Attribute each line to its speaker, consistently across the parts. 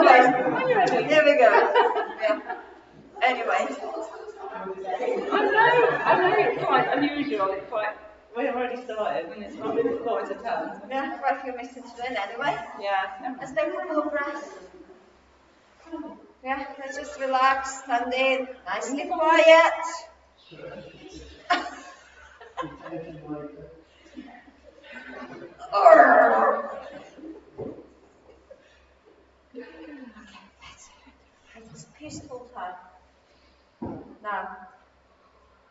Speaker 1: Right, here we go. Yeah. Anyway.
Speaker 2: I know it's quite unusual. It's quite. We've already started, and it's not really the quarter turn.
Speaker 1: Yeah, quite a few minutes into it anyway.
Speaker 2: Yeah.
Speaker 1: Let's take a couple of breaths. Yeah, let's just relax, stand in, nicely quiet. It's a peaceful time. Now,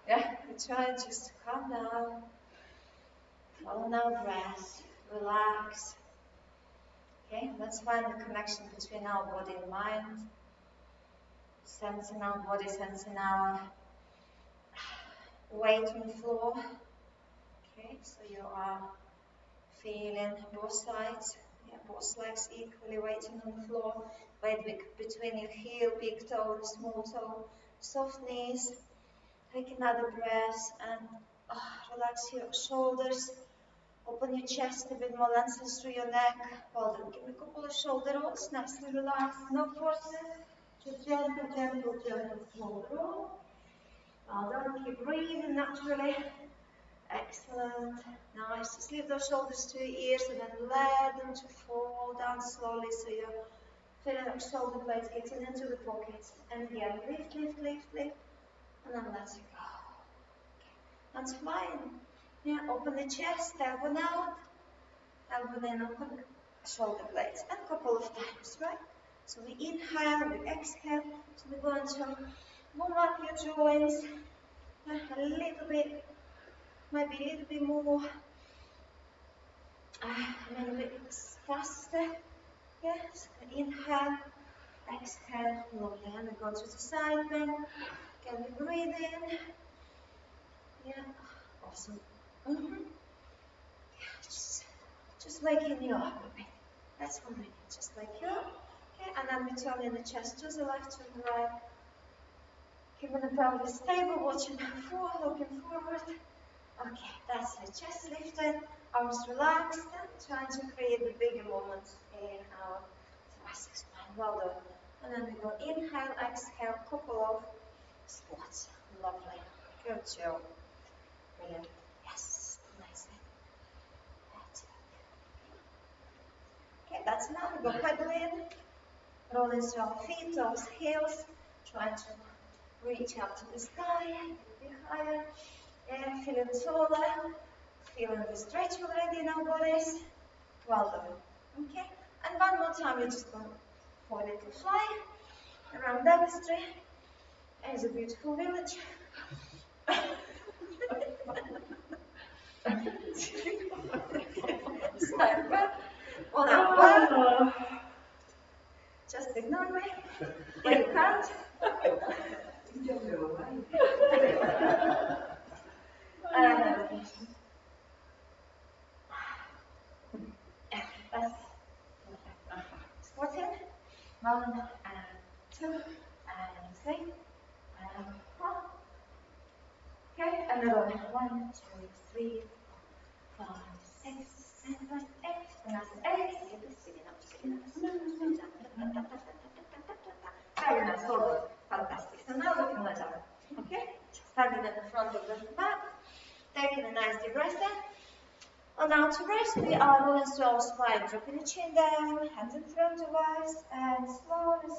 Speaker 1: yeah, we try just to calm down, follow our breath, relax. Okay, let's find the connection between our body and mind. Sensing our body, sensing our weight on the floor. Okay, so you are feeling both sides, both legs equally weighting on the floor. Weight between your heel, big toe, and small toe. Soft knees. Take another breath and relax your shoulders. Open your chest a bit more, lengthens through your neck. Well done. Give me a couple of shoulder rolls. Nicely relaxed. No forces. Just gentle shoulder roll. Well done. Keep breathing naturally. Excellent. Nice. Just leave those shoulders to your ears and then let them to fall down slowly so you're feeling up shoulder blades getting into the pockets. And again, lift. And then let it go. That's fine. Yeah, open the chest, elbow out, elbow in, open shoulder blades. And a couple of times, right? So we inhale, we exhale. So we're going to warm up your joints a little bit, maybe a little bit more, a little bit faster. Yes, inhale, exhale, lovely. And we go to the side bend. Can we breathe in? Yeah, awesome. Just waking you up a bit. That's 1 minute. Just wake you up. Okay, and then we turn in the chest to the left to the right. Keeping the pelvis stable, watching the floor, looking forward. Okay, that's it. Chest lifted, arms relaxed, and trying to create the bigger movements in our thoracic spine. Well done. And then we go inhale, exhale, couple of squats. Lovely. Good job. Brilliant. Yes. Amazing. That's it. Okay, that's enough. We go pedaling, rolling through our feet, toes, heels, trying to reach up to the sky, a bit higher, and feeling taller, feeling the stretch already in our bodies. Well done. Okay, and one more time, we're just going for a little fly around Devonstreet. It's a beautiful village. Stand back. One up. Just ignore me. You can't. Squatting. 1 and 2 and 3 and 4. Okay, another 1, 2, 3, 4, 5, 6, 7, 8. Another 8. Very nice, well done. Fantastic. So now looking like that. Okay? Standing at the front of the mat, taking a nice deep breath in. And now to rest, we are rolling through our spine, dropping the chin down, hands in front of us, and slowly.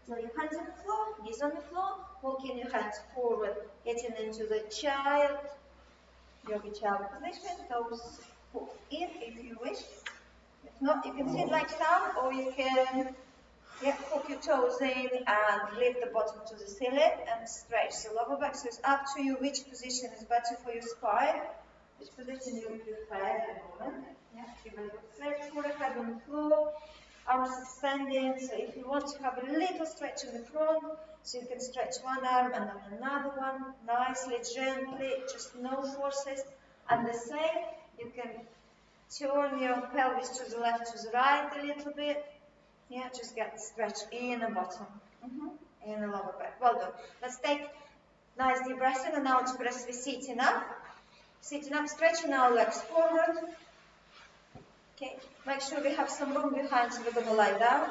Speaker 1: So your hands on the floor, knees on the floor, walking your hands forward, getting into the child, yogi child position, toes hook in if you wish. If not, you can sit like that, or you can hook your toes in and lift the bottom to the ceiling and stretch the lower back. So it's up to you which position is better for your spine, which position you prefer at the moment. Yeah, give a little stretch, forehead on the floor, arms extending. So if you want to have a little stretch in the front, so you can stretch one arm and then another one, nicely, gently, just no forces. And the same, you can turn your pelvis to the left, to the right a little bit. Yeah, just get stretch in the bottom, in the lower back. Well done. Let's take nice deep breath in, and now to press we sitting up. Sitting up, stretching our legs forward. Okay, make sure we have some room behind so we're going to lie down.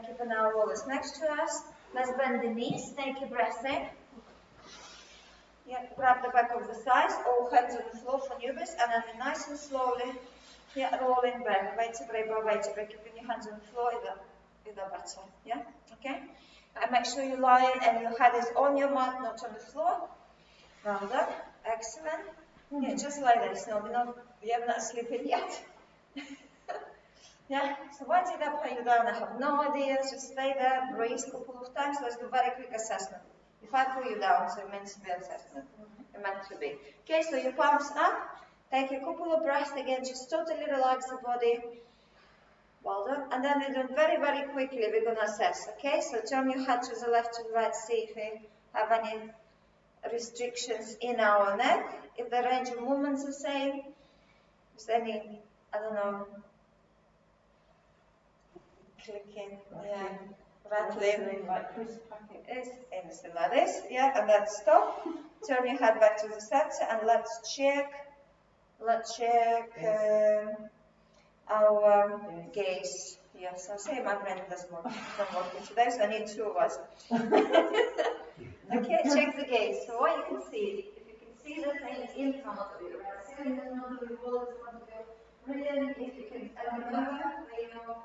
Speaker 1: Keeping our rollers next to us. Let's bend the knees, take a breath in. Yeah, grab the back of the thighs, all hands on the floor for newbies, and then nice and slowly, yeah, rolling back, vertebrae by vertebrae, keeping your hands on the floor, is the better, yeah, okay? And make sure you're lying and your head is on your mat, not on the floor. Well done, excellent. Yeah, just like this, no, we are not sleeping yet. Yeah, so once you lay you down, I have no idea, just stay there, breathe a couple of times. Let's do very quick assessment. If I pull you down, so it meant to be assessment. It meant to be. Okay, so your palms up, take a couple of breaths again, just totally relax the body. Well done. And then we do very, very quickly, we're going to assess, okay? So turn your head to the left, to the right, see if we have any restrictions in our neck, if the range of movement's the same, is any, I don't know, clicking, yeah, rattling,
Speaker 2: like crisp packet.
Speaker 1: is anything like this, yeah, and then stop, turn your head back to the center, and let's check our gaze. Yes, I say my brain doesn't work today, so I need two of us. Okay, check the gaze. So what you can see, if you can see the thing in front of you, right? Sitting in front of you, wall in front of you, brilliant. If you can remember where you know,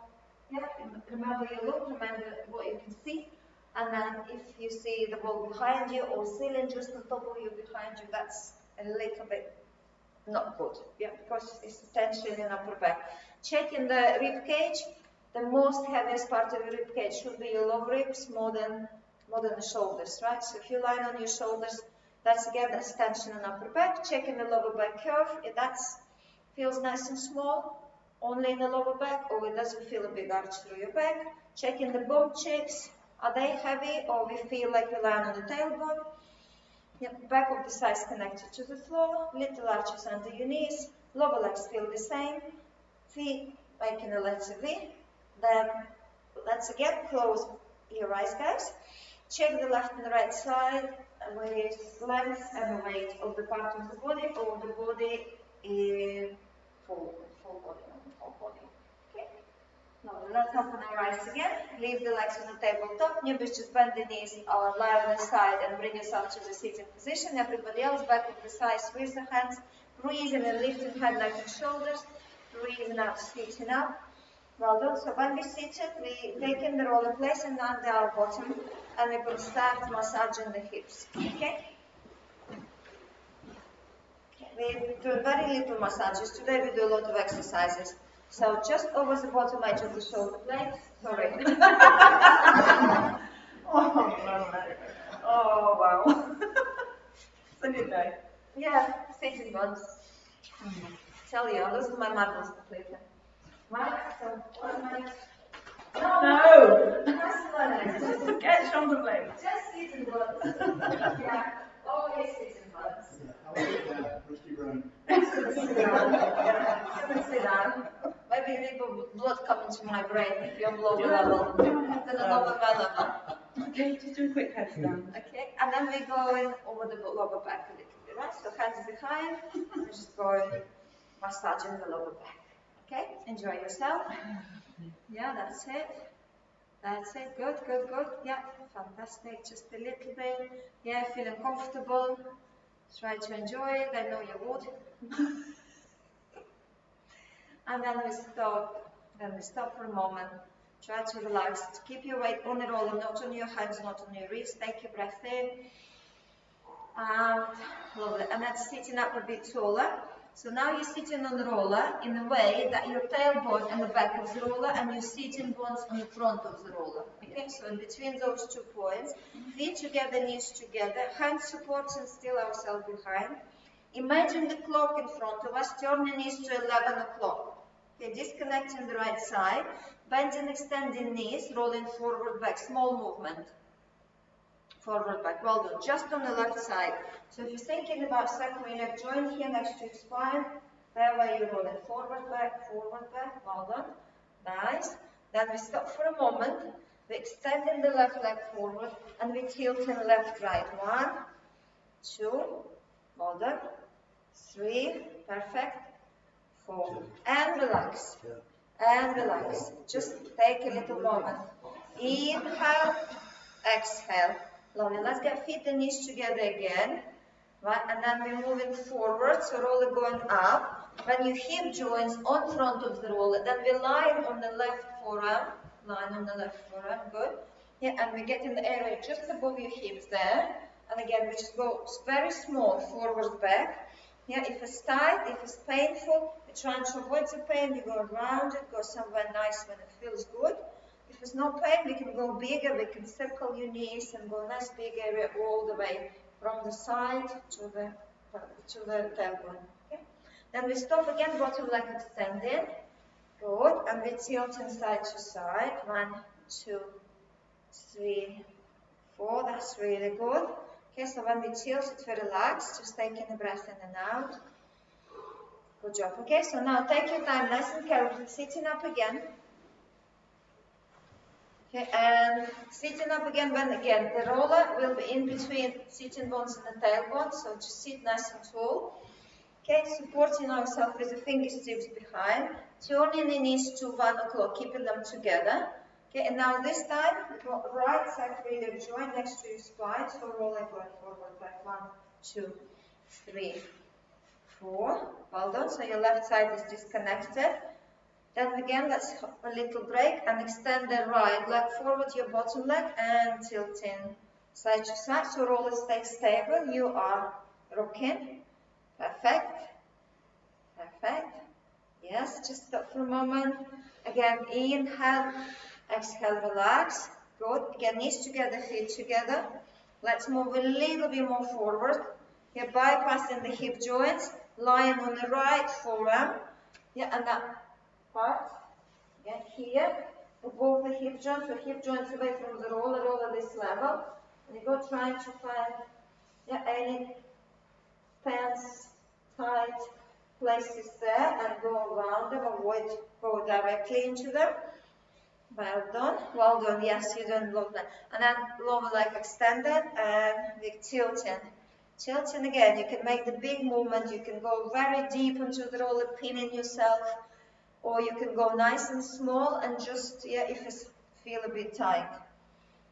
Speaker 1: yeah, remember your look, remember what you can see. And then if you see the wall behind you or ceiling just on top of you behind you, that's a little bit not good, yeah, because it's tension in upper back. Check in the rib cage. The most heaviest part of your rib cage should be your lower ribs more than the shoulders, right? So if you lie on your shoulders, that's again that's tension in upper back. Check in the lower back curve. If that feels nice and small, only in the lower back, or it doesn't feel a big arch through your back. Check in the bum cheeks. Are they heavy, or we feel like we're lying on the tailbone? Yep, back of the thighs connected to the floor, little arches under your knees, lower legs feel the same, feet making a letter V. Then let's again close your eyes, guys. Check the left and the right side with length and weight of the part of the body, or the body in full body. Okay. Now let's open our eyes again. Leave the legs on the tabletop. Newbies just bend the knees or lie on the side and bring yourself to the seated position. Everybody else back of the thighs with the hands. Breathing and lifting head, neck and shoulders. Breathing out, sitting up. Well done. So when we seated, we take in the roller, placing under our bottom, and we're going to start massaging the hips. Okay? We do very little massages. Today we do a lot of exercises. So just over the bottom edge of the shoulder blade. Sorry. Oh wow.
Speaker 2: It's a good day.
Speaker 1: Yeah, 16 months. Tell you, I'm losing my marbles completely. Right, so what am I?
Speaker 2: No!
Speaker 1: Just
Speaker 2: Get shoulder blades.
Speaker 1: Just sitting buns. Yeah, always sitting buns.
Speaker 3: Rusty Run.
Speaker 1: Sit down. Maybe a little blood coming to my brain if you're lower level than a lower level.
Speaker 2: Okay, just do a quick headstand.
Speaker 1: Okay, and then we go in over the lower back a little bit, right? So hands behind, and just go massaging the lower back. Okay, enjoy yourself. Yeah, that's it. That's it. Good, good, good. Yeah, fantastic. Just a little bit. Yeah, feeling comfortable. Try to enjoy it. I know you would. And then we stop. Then we stop for a moment. Try to relax. Keep your weight on the roller, not on your hands, not on your wrists. Take your breath in. Out. Lovely. And then sitting up a bit taller. So now you're sitting on the roller in a way that your tailbone on the back of the roller and your sitting bones on the front of the roller. Okay, so in between those 2 points, feet together, knees together, hand supports and still ourselves behind. Imagine the clock in front of us, turn your knees to 11 o'clock. Okay, disconnecting the right side, bending, extending knees, rolling forward, back, small movement. Forward, back, well done, just on the left side. So if you're thinking about circling your joint here next to your spine, there where you're rolling forward, back, well done, nice. Then we stop for a moment, we're extending the left leg forward, and we're tilting left, right. 1, 2, well done, 3, perfect, 4. And relax. And relax. Just take a little moment. Inhale, exhale. Lovely. Let's get feet and knees together again. Right, and then we're moving forward, so roller going up. When your hip joins on front of the roller, then we line on the left forearm. Line on the left forearm, good. Yeah, and we get in the area just above your hips there. And again, we just go very small, forward, back. Yeah, if it's tight, if it's painful, we're trying to avoid the pain, we go around it, go somewhere nice when it feels good. If it's no pain, we can go bigger, we can circle your knees and go nice big area all the way from the side to the tailbone. Okay? Then we stop again, bottom leg extended. Good, and we tilt side to side. 1, 2, 3, 4. That's really good. Okay, so when we tilt it, we relax, just taking a breath in and out. Good job. Okay, so now take your time, nice and carefully, sitting up again. Okay, and sitting up again, when again, the roller will be in between sitting bones and the tailbone, so just sit nice and tall. Okay, supporting ourselves with the fingertips behind, turning the knees to 1 o'clock, keeping them together. Okay, and now this time, right side really join next to your spine, so rolling going forward back. 1, 2, 3, 4. Well done, so your left side is disconnected. Then again, let's have a little break and extend the right leg forward, your bottom leg, and tilting side to side. So roller stay stable. You are rocking. Perfect. Perfect. Yes, just stop for a moment. Again, inhale, exhale, relax. Good. Again, knees together, feet together. Let's move a little bit more forward. You're bypassing the hip joints, lying on the right forearm. Yeah, and that part, again here, above the hip joint, so hip joints away from the roller this level, and you go trying to find any tense, tight places there and go around them, avoid go directly into them. Well done, yes, you don't love that. And then lower leg extended and with tilting. Tilting again, you can make the big movement, you can go very deep into the roller, pinning yourself. Or you can go nice and small and just, if you feel a bit tight.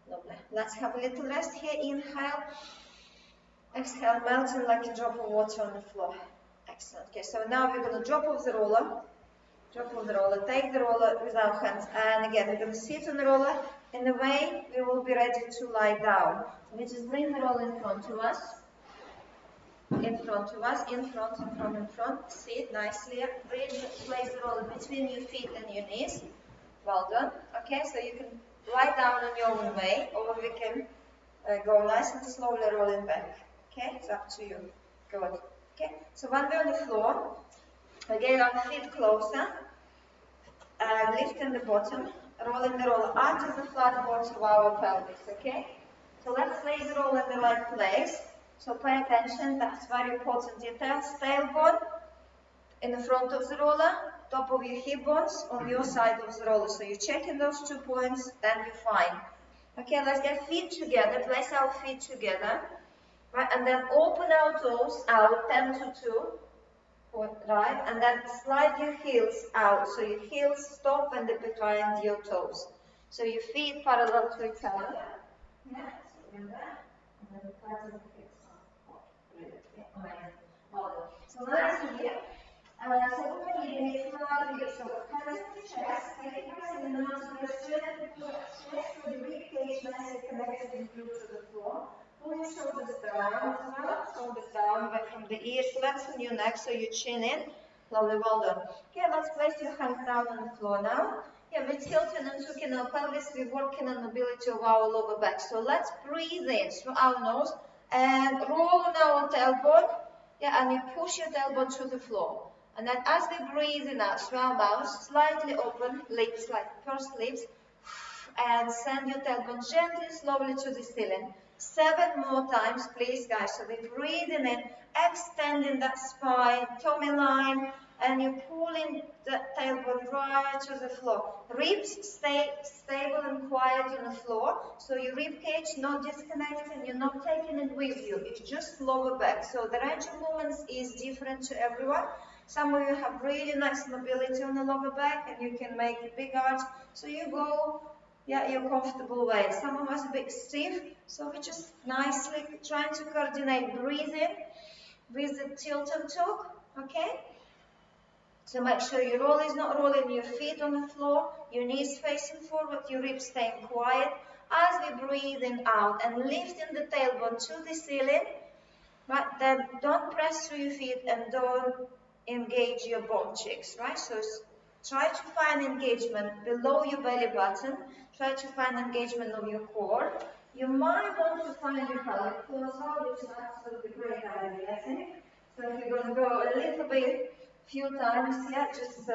Speaker 1: Lovely. Let's have a little rest here. Inhale. Exhale, melting like a drop of water on the floor. Excellent. Okay, so now we're going to drop off the roller. Drop off the roller. Take the roller with our hands. And again, we're going to sit on the roller. In the way, we will be ready to lie down. We just bring the roller in front of us. In front of us, in front, sit nicely, place the roller between your feet and your knees. Well done. Okay, so you can lie down in your own way, or we can go nice and slowly rolling back. Okay, it's up to you. Good. Okay, so when we're on the floor, again our feet closer, lifting the bottom, rolling the roller onto the flat bones of our pelvis. Okay, so let's place the roller in the right place. So pay attention, that's very important details. Tailbone in the front of the roller, top of your hip bones on your side of the roller. So you're checking those 2 points, then you're fine. Okay, let's get feet together, place our feet together, right, and then open our toes out, 10 to 2, right, and then slide your heels out. So your heels stop and they're behind your toes. So your feet parallel to each other. Yeah, so and then the so nice here. So we're going to get so hands to the chest, take it in the nose, chest for the rib cage, nicely connected with glute to the floor. Pull your shoulders down as well, shoulders down, back from the ears, lengthen your neck so you chin in. Lovely, well done. Okay, let's place your hands down on the floor now. Yeah, we're tilting and tucking our pelvis, we're working on mobility of our lower back. So let's breathe in through our nose and roll on our tailbone. Yeah, and you push your tailbone to the floor. And then as we breathe in out through our mouth, slightly open lips, like pursed lips, and send your tailbone gently, slowly to the ceiling. 7 more times, please, guys. So we're breathing in, extending that spine, tummy line, and you're pulling the tailbone right to the floor. Ribs stay stable and quiet on the floor. So your rib cage not disconnected, you're not taking it with you. It's just lower back. So the range of movements is different to everyone. Some of you have really nice mobility on the lower back and you can make a big arch. So you go, yeah, your comfortable way. Some of us a bit stiff, so we just nicely trying to coordinate breathing with the tilt and tuck, okay? So make sure your roll is not rolling your feet on the floor, your knees facing forward, your ribs staying quiet as we breathing out and lifting the tailbone to the ceiling. Right, then don't press through your feet and don't engage your bum cheeks, right? So try to find engagement below your belly button. Try to find engagement of your core. You might want to find your pelvic floor, which is absolutely great idea, I think. So if you're going to go a little bit, few times, yeah, just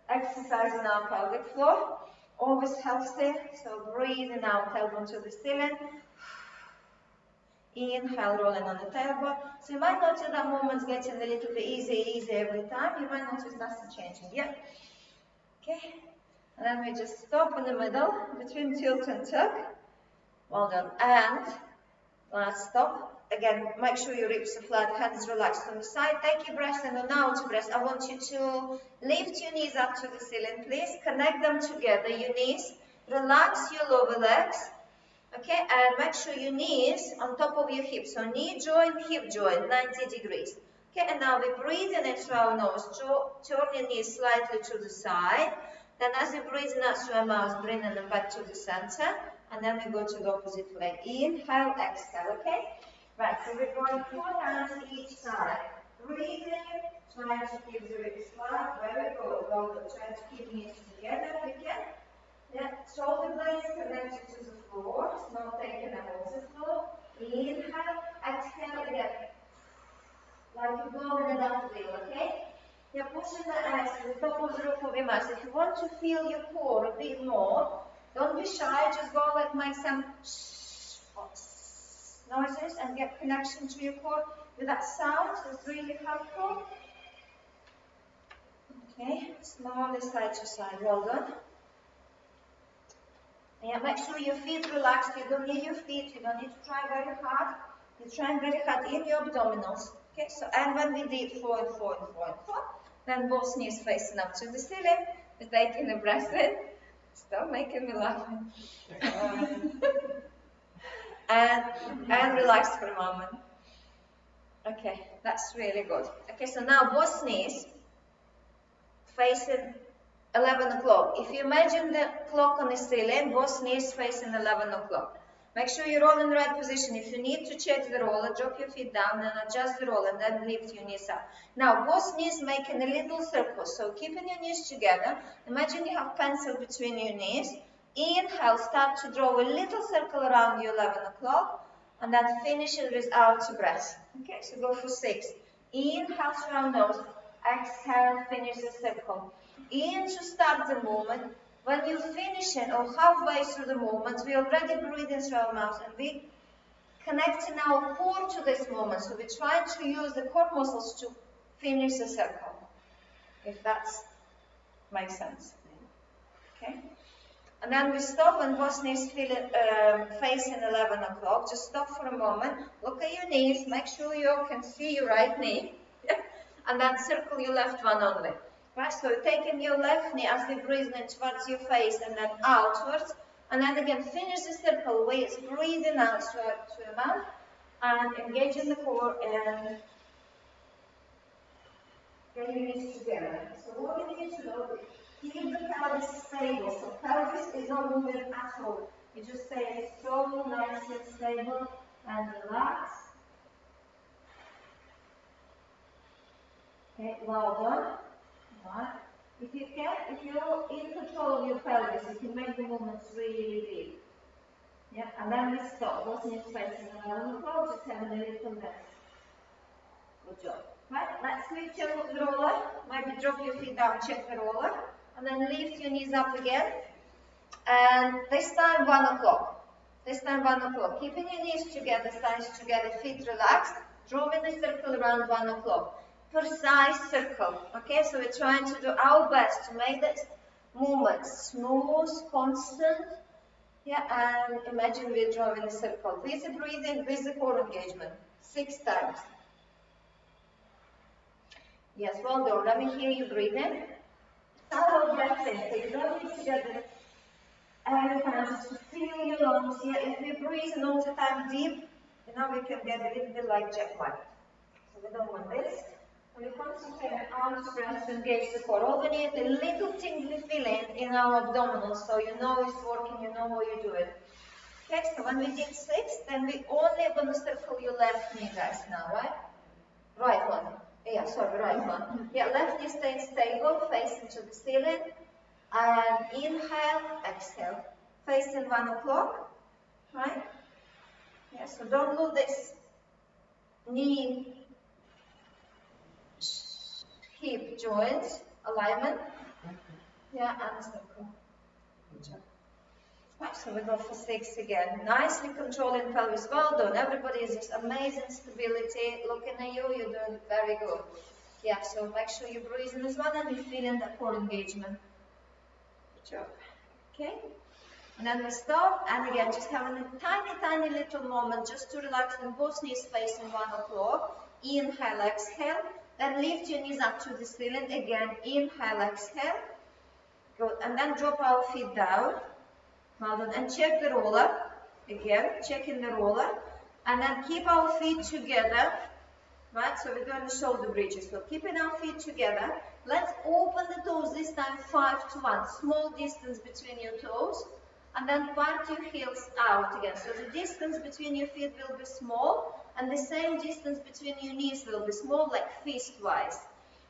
Speaker 1: exercising our pelvic floor. Always healthy, so breathing out, tailbone to the ceiling. Inhale, rolling on the tailbone. So you might notice that movement's getting a little bit easy every time. You might notice nothing changing, yeah? Okay. And then we just stop in the middle between tilt and tuck. Well done. And last stop. Again, make sure your ribs are flat, hands relaxed on the side. Take your breath and on out breath. I want you to lift your knees up to the ceiling, please. Connect them together, your knees. Relax your lower legs. Okay, and make sure your knees on top of your hips. So knee joint, hip joint, 90 degrees. Okay, and now we breathe in through our nose. Turn your knees slightly to the side. Then as you breathe in out through our mouth, bringing them back to the center. And then we go to the opposite leg. Inhale, exhale, okay? Right, so we're going 4 hands each side. Breathe in, trying to keep the ribs flat. Very good. Well done. Try to keep knees together if you can. Yeah, shoulder blades connected to the floor, not taking them off the floor. Inhale, exhale again. Like you're going in a duck wheel, okay? You're pushing the ass to the top of the roof of your mouth. If you want to feel your core a bit more, don't be shy, just go like make some noises and get connection to your core with that sound. It's really helpful. Okay, slowly side to side. Well done. Yeah, make sure your feet relaxed. You don't need your feet. You don't need to try very hard. You're trying very hard in your abdominals. Okay, so and when we did 4 and 4 and 4 and 4, then both knees facing up to the ceiling. We're taking a breath in. Stop making me laugh. And relax for a moment. Okay, that's really good. Okay, so now both knees facing 11 o'clock. If you imagine the clock on the ceiling, both knees facing 11 o'clock. Make sure you're all in the right position. If you need to check the roller, drop your feet down and adjust the roll and then lift your knees up. Now, both knees making a little circle. So keeping your knees together, imagine you have pencil between your knees. Inhale, start to draw a little circle around you 11 o'clock and then finish it with out breath. Okay, so go for 6. Inhale through our nose. Exhale, finish the circle. In to start the movement. When you're finishing or halfway through the movement, we already breathing through our mouth and we connecting our core to this movement. So we try to use the core muscles to finish the circle. If that makes sense. Okay. And then we stop and both knees facing 11 o'clock. Just stop for a moment. Look at your knees. Make sure you can see your right knee. And then circle your left one only. Right, so taking your left knee as you're breathing in towards your face and then outwards. And then again, finish the circle with breathing out through your mouth and engaging the core and getting your knees together. So what we need to do is keep the pelvis stable. So pelvis is not moving at all. You just stay strong, nice and stable and relax. Okay, well done. Right. If you're in control of your pelvis, you can make the movements really big. Yeah, and then we stop. Both knees facing 11 o'clock, just having a little rest. Good job. Right, let's switch the roller. Maybe drop your feet down, check the roller. And then lift your knees up again. And this time 1 o'clock. This time 1 o'clock. Keeping your knees together, thighs together, feet relaxed. Drawing the circle around 1 o'clock. Precise circle. Okay, so we're trying to do our best to make this movement smooth, constant. Yeah, and imagine we're drawing a circle. With the breathing, with the core engagement. 6 times. Yes, well done. Let me hear you breathe in. Shallow breath in. So you don't need to get the air just to feel your lungs. Yeah, if we breathe all the time deep, we can get a little bit like jet lag. So we don't want this. So we concentrate on arms breath to engage the core. All we need a little tingly feeling in our abdominals, so you know it's working, you know how you do it. Okay, so when we did 6, then we only going to circle your left knee, guys, now, right? Right one. Yeah, sorry, right one. Yeah, left knee stays stable, facing to the ceiling. And inhale, exhale. Facing 1 o'clock, right? Yeah, so don't lose this knee, hip joints, alignment. Yeah, and circle. Good job. Right, so we go for 6 again. Nicely controlling pelvis. Well done. Everybody is just amazing stability. Looking at you, you're doing very good. Yeah, so make sure you're breathing as well and you're feeling that core engagement. Good job. Okay. And then we stop, and again, just having a tiny, tiny little moment just to relax in both knees facing 1 o'clock. Inhale, exhale. Then lift your knees up to the ceiling. Again, inhale, exhale. Good. And then drop our feet down. Well done. And check the roller. Again, checking the roller. And then keep our feet together. Right, so we're doing the shoulder bridges. So keeping our feet together. Let's open the toes this time 5 to 1. Small distance between your toes. And then part your heels out again. So the distance between your feet will be small. And the same distance between your knees will be small, like fist-wise.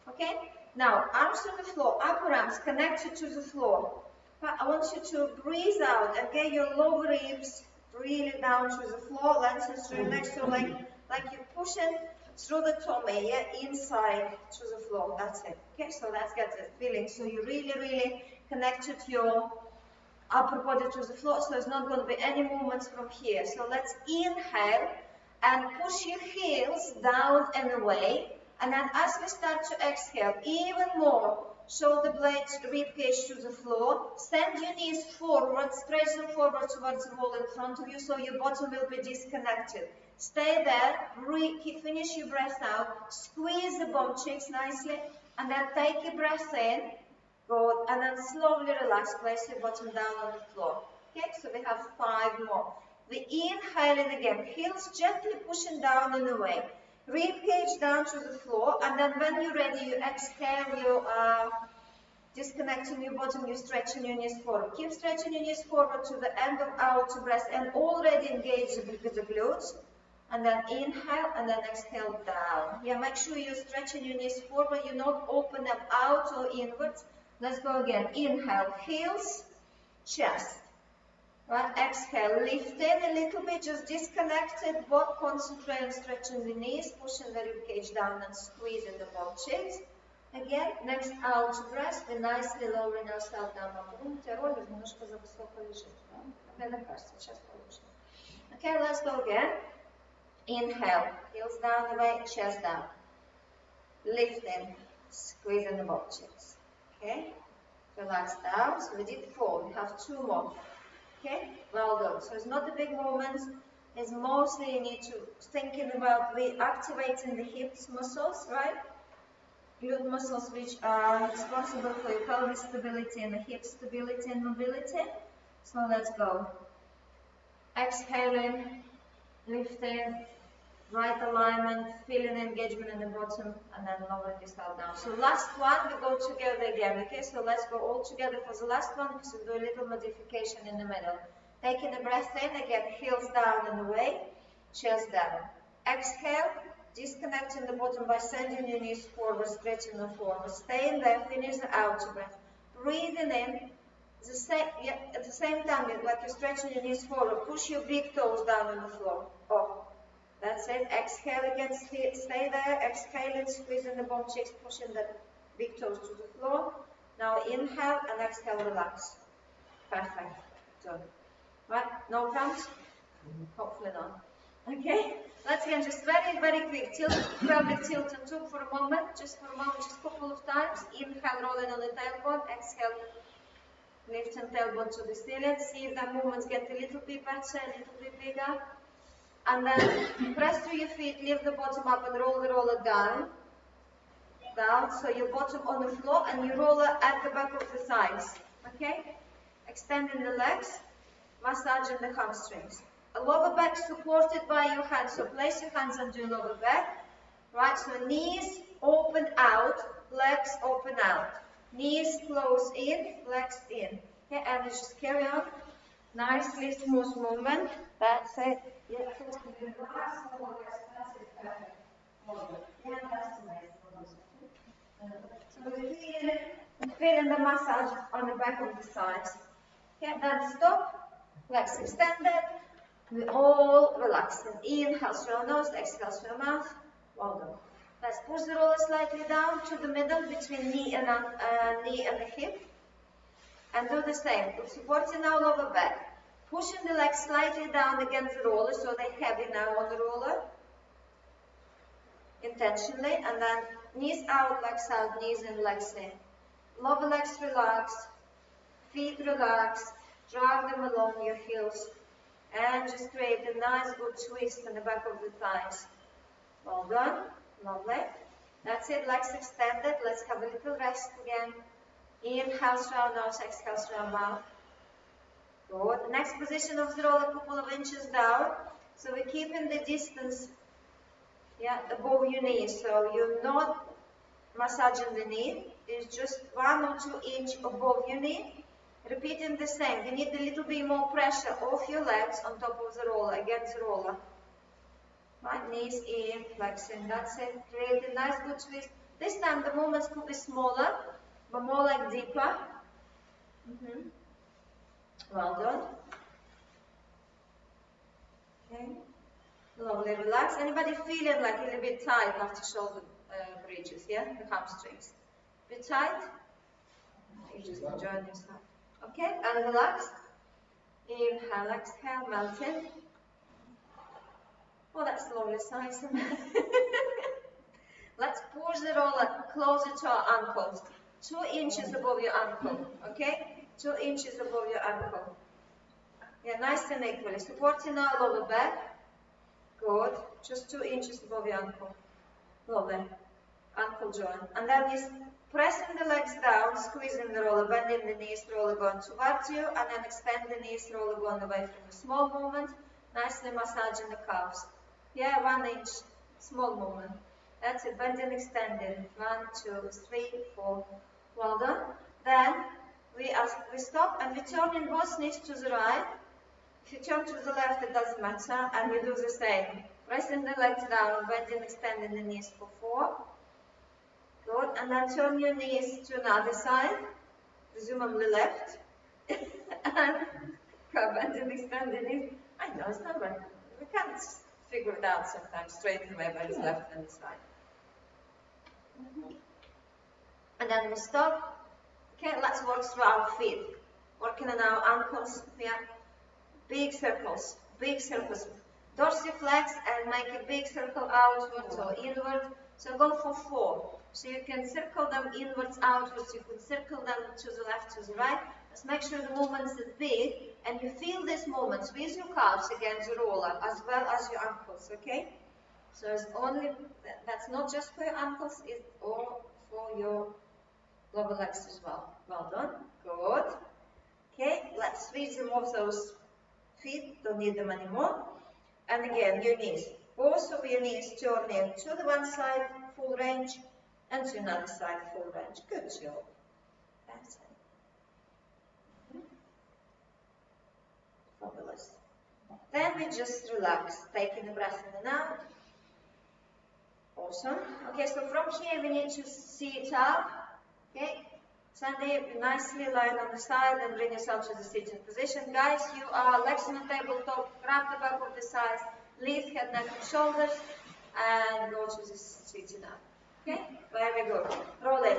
Speaker 1: Okay? Now, arms on the floor. Upper arms connected to the floor. I want you to breathe out and get your lower ribs really down to the floor. Lengthen through your neck. So like you're pushing through the tummy, yeah, inside to the floor. That's it. Okay, so let's get the feeling. So you really, really connected your upper body to the floor. So there's not going to be any movements from here. So let's inhale and push your heels down and away. And then as we start to exhale, even more, shoulder blades, rib cage to the floor. Send your knees forward, stretch them forward towards the wall in front of you, so your bottom will be disconnected. Stay there, breathe, finish your breath out, squeeze the bum cheeks nicely, and then take a breath in, good, and then slowly relax, place your bottom down on the floor. Okay, so we have 5 more. We inhale it again, heels gently pushing down and away. Rib cage down to the floor, and then when you're ready, you exhale, you disconnecting your bottom, you're stretching your knees forward. Keep stretching your knees forward to the end of outer breast and already engage the glutes. And then inhale, and then exhale down. Yeah, make sure you're stretching your knees forward, you not open them out or inwards. Let's go again. Inhale, heels, chest. Right, exhale, lift in a little bit, just disconnected, but concentrate on stretching the knees, pushing the ribcage down and squeezing the bum cheeks. Again, next out breath, we're nicely lowering ourselves down. Okay, let's go again. Inhale, heels down, away, chest down. Lifting, squeezing the bum cheeks. Okay, relax down. So we did 4, we have 2 more. Okay, well done. So it's not the big movements, it's mostly you need to thinking about reactivating the hips muscles, right? Glute muscles which are responsible for your pelvic stability and the hip stability and mobility. So let's go. Exhaling, lifting, right alignment, feeling engagement in the bottom, and then lowering yourself down. So last one, we go together again, okay? So let's go all together for the last one, because we'll do a little modification in the middle. Taking a breath in, again, heels down and away, chest down. Exhale, disconnecting the bottom by sending your knees forward, stretching them forward. Staying there, finish the out breath. Breathing in, at the same time, like you're stretching your knees forward, push your big toes down on the floor. Oh. That's it. Exhale again, stay there. Exhaling, squeezing the bum cheeks, pushing the big toes to the floor. Now inhale and exhale, relax. Perfect. Done. Right? No cramps? Hopefully not. Okay? Let's again just very, very quick. Pelvic tilt and tuck for a moment. Just for a moment, just a couple of times. Inhale, rolling on the tailbone. Exhale, lifting tailbone to the ceiling. See if the movements get a little bit better, a little bit bigger. And then press through your feet, lift the bottom up and roll the roller down. down, so your bottom on the floor and your roller at the back of the thighs. Okay? Extending the legs, massaging the hamstrings. A lower back supported by your hands, so place your hands under your lower back. Right, so knees open out, legs open out. Knees close in, legs in. Okay, and just carry on. Nicely smooth movement. That's it. Yeah, that's it. Yeah, that's nice. So we're feeling the massage on the back of the thighs. Okay, then stop. Legs extended. We all relaxing. Inhale through your nose, exhale through your mouth. Well done. Let's push the roller slightly down to the middle between knee and the hip. And do the same. Supporting our lower back. Pushing the legs slightly down against the roller so they're heavy now on the roller. Intentionally. And then knees out, knees in, legs in. Lower legs relaxed. Feet relaxed. Drag them along your heels. And just create a nice good twist in the back of the thighs. Well done. Lovely. That's it. Legs extended. Let's have a little rest again. Inhale through our nose, exhale through our mouth. Good. Next position of the roll, a couple of inches down. So we're keeping the distance above your knees. So you're not massaging the knee. It's just 1 or 2 inches above your knee. Repeating the same. You need a little bit more pressure off your legs on top of the roller, against the roller. Right, knees in, legs in. That's it. Create a nice good twist. This time the movements could be smaller, but more like deeper. Well done. Okay. Lovely. Relax. Anybody feeling like a little bit tight after shoulder bridges? Yeah, the hamstrings. Bit tight. You just enjoy yourself. Okay, and relax. Inhale, exhale, melting. Oh, that's lovely size. Let's push the roller closer to our ankles. 2 inches above your ankle. Okay? 2 inches above your ankle. Yeah, nice and equally. Supporting our lower back. Good. Just 2 inches above your ankle. Lovely. Ankle joint. And then we're pressing the legs down, squeezing the roller, bending the knees, roller going towards you, and then extend the knees, roller going away from the small movement. Nicely massaging the calves. Yeah, 1 inch, small movement. That's it, bending, extending. 1, 2, 3, 4. Well done. Then we stop and we turn in both knees to the right. If you turn to the left, it doesn't matter, and we do the same. Pressing the legs down, bending, extending the knees for 4. Good, and then turn your knees to another side, presumably left, and bending, extending knees. I know it's not right. We can't figure it out sometimes straight away, but it's left and side. And then we stop. Okay, let's work through our feet. Working on our ankles. Yeah. Big circles. Big circles. Dorsiflex and make a big circle outwards or inward. So go for 4. So you can circle them inwards, outwards. You can circle them to the left, to the right. Let's make sure the movement is big. And you feel these movements with your calves against the roller as well as your ankles, okay? So it's only, that's not just for your ankles, it's all for your lower legs as well. Well done. Good. Okay, let's remove those feet, don't need them anymore. And again, your knees. Both of your knees turning to the one side, full range, and to another side, full range. Good job. That's it. Fabulous. Then we just relax, taking the breath in and out. Awesome. Okay, so from here we need to sit up. Okay, Sandy, nicely lie on the side and bring yourself to the sitting position. Guys, you are legs on the tabletop, grab the back of the sides, lift head, neck, and shoulders, and go to the sitting up. Okay, very good. Roll in.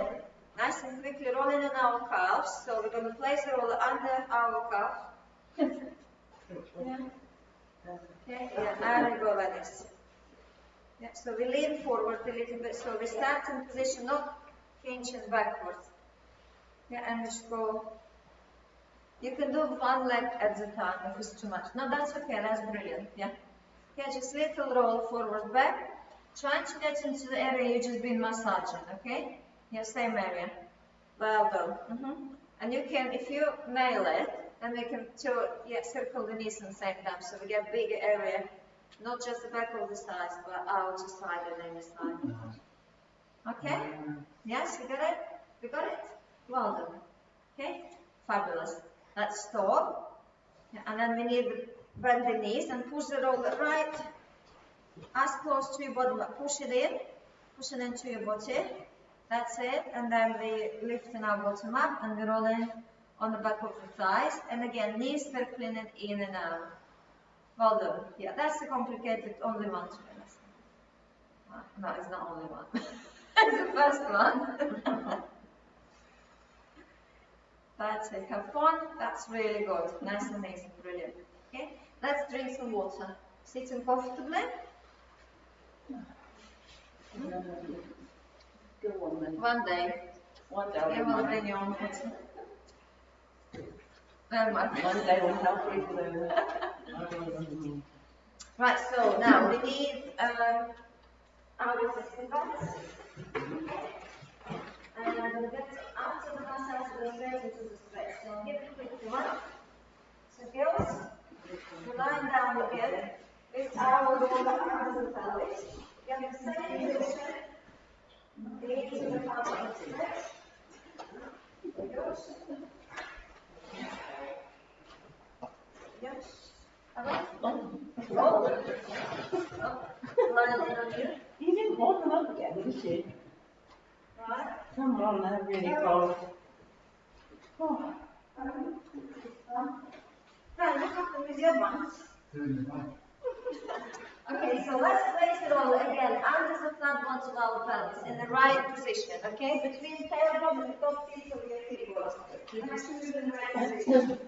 Speaker 1: Nice and quickly rolling on our calves. So we're going to place the roller under our calf. Yeah. Okay, yeah, and we go like this. Yeah, so we lean forward a little bit. So we start in position, not hinging backwards. Yeah, and just go. You can do one leg at the time if it's too much. No, that's okay, that's brilliant. Yeah. Okay, just little roll forward back. Trying to get into the area you've just been massaging, okay? Yeah, same area. Well done. And you can, if you nail it, then we can circle the knees at the same time, so we get bigger area, not just the back of the thighs, but outer side and inner side. Okay? Yes, you got it? We got it? Well done. Okay? Fabulous. Let's stop. Yeah, and then we need to bend the knees and push the roller right as close to your body, but push it into your body. That's it. And then we lifting our bottom up and we rolling on the back of the thighs. And again, knees circling it in and out. Well done. Yeah, that's the complicated only one to be honest. No, it's not only one. It's the first one. That's it. Have fun. That's really good. Nice and amazing. Brilliant. Okay. Let's drink some water. Sitting comfortably.
Speaker 2: Go on then.
Speaker 1: One day. You will bring your own water. Very much.
Speaker 2: One day we'll help you to
Speaker 1: Right, so now we need our resistant bands. And I'm going to get after the massage, go straight into the stretch. So I'll give it a quick one. So girls, we're lying down again with our lower arms and pelvis. Get the same position. The knees to the front of the stretch. There we go. Yes.
Speaker 2: You didn't hold them up again, did you?
Speaker 1: Right.
Speaker 2: Come on, they're really cold. Oh.
Speaker 1: Right, look up with your buns.
Speaker 3: Doing the one.
Speaker 1: Okay, so let's place it all again under the flat bones of our pelvis in the right position, okay? Between tailbone and the top feet of your feet goes. Nice and in the right position.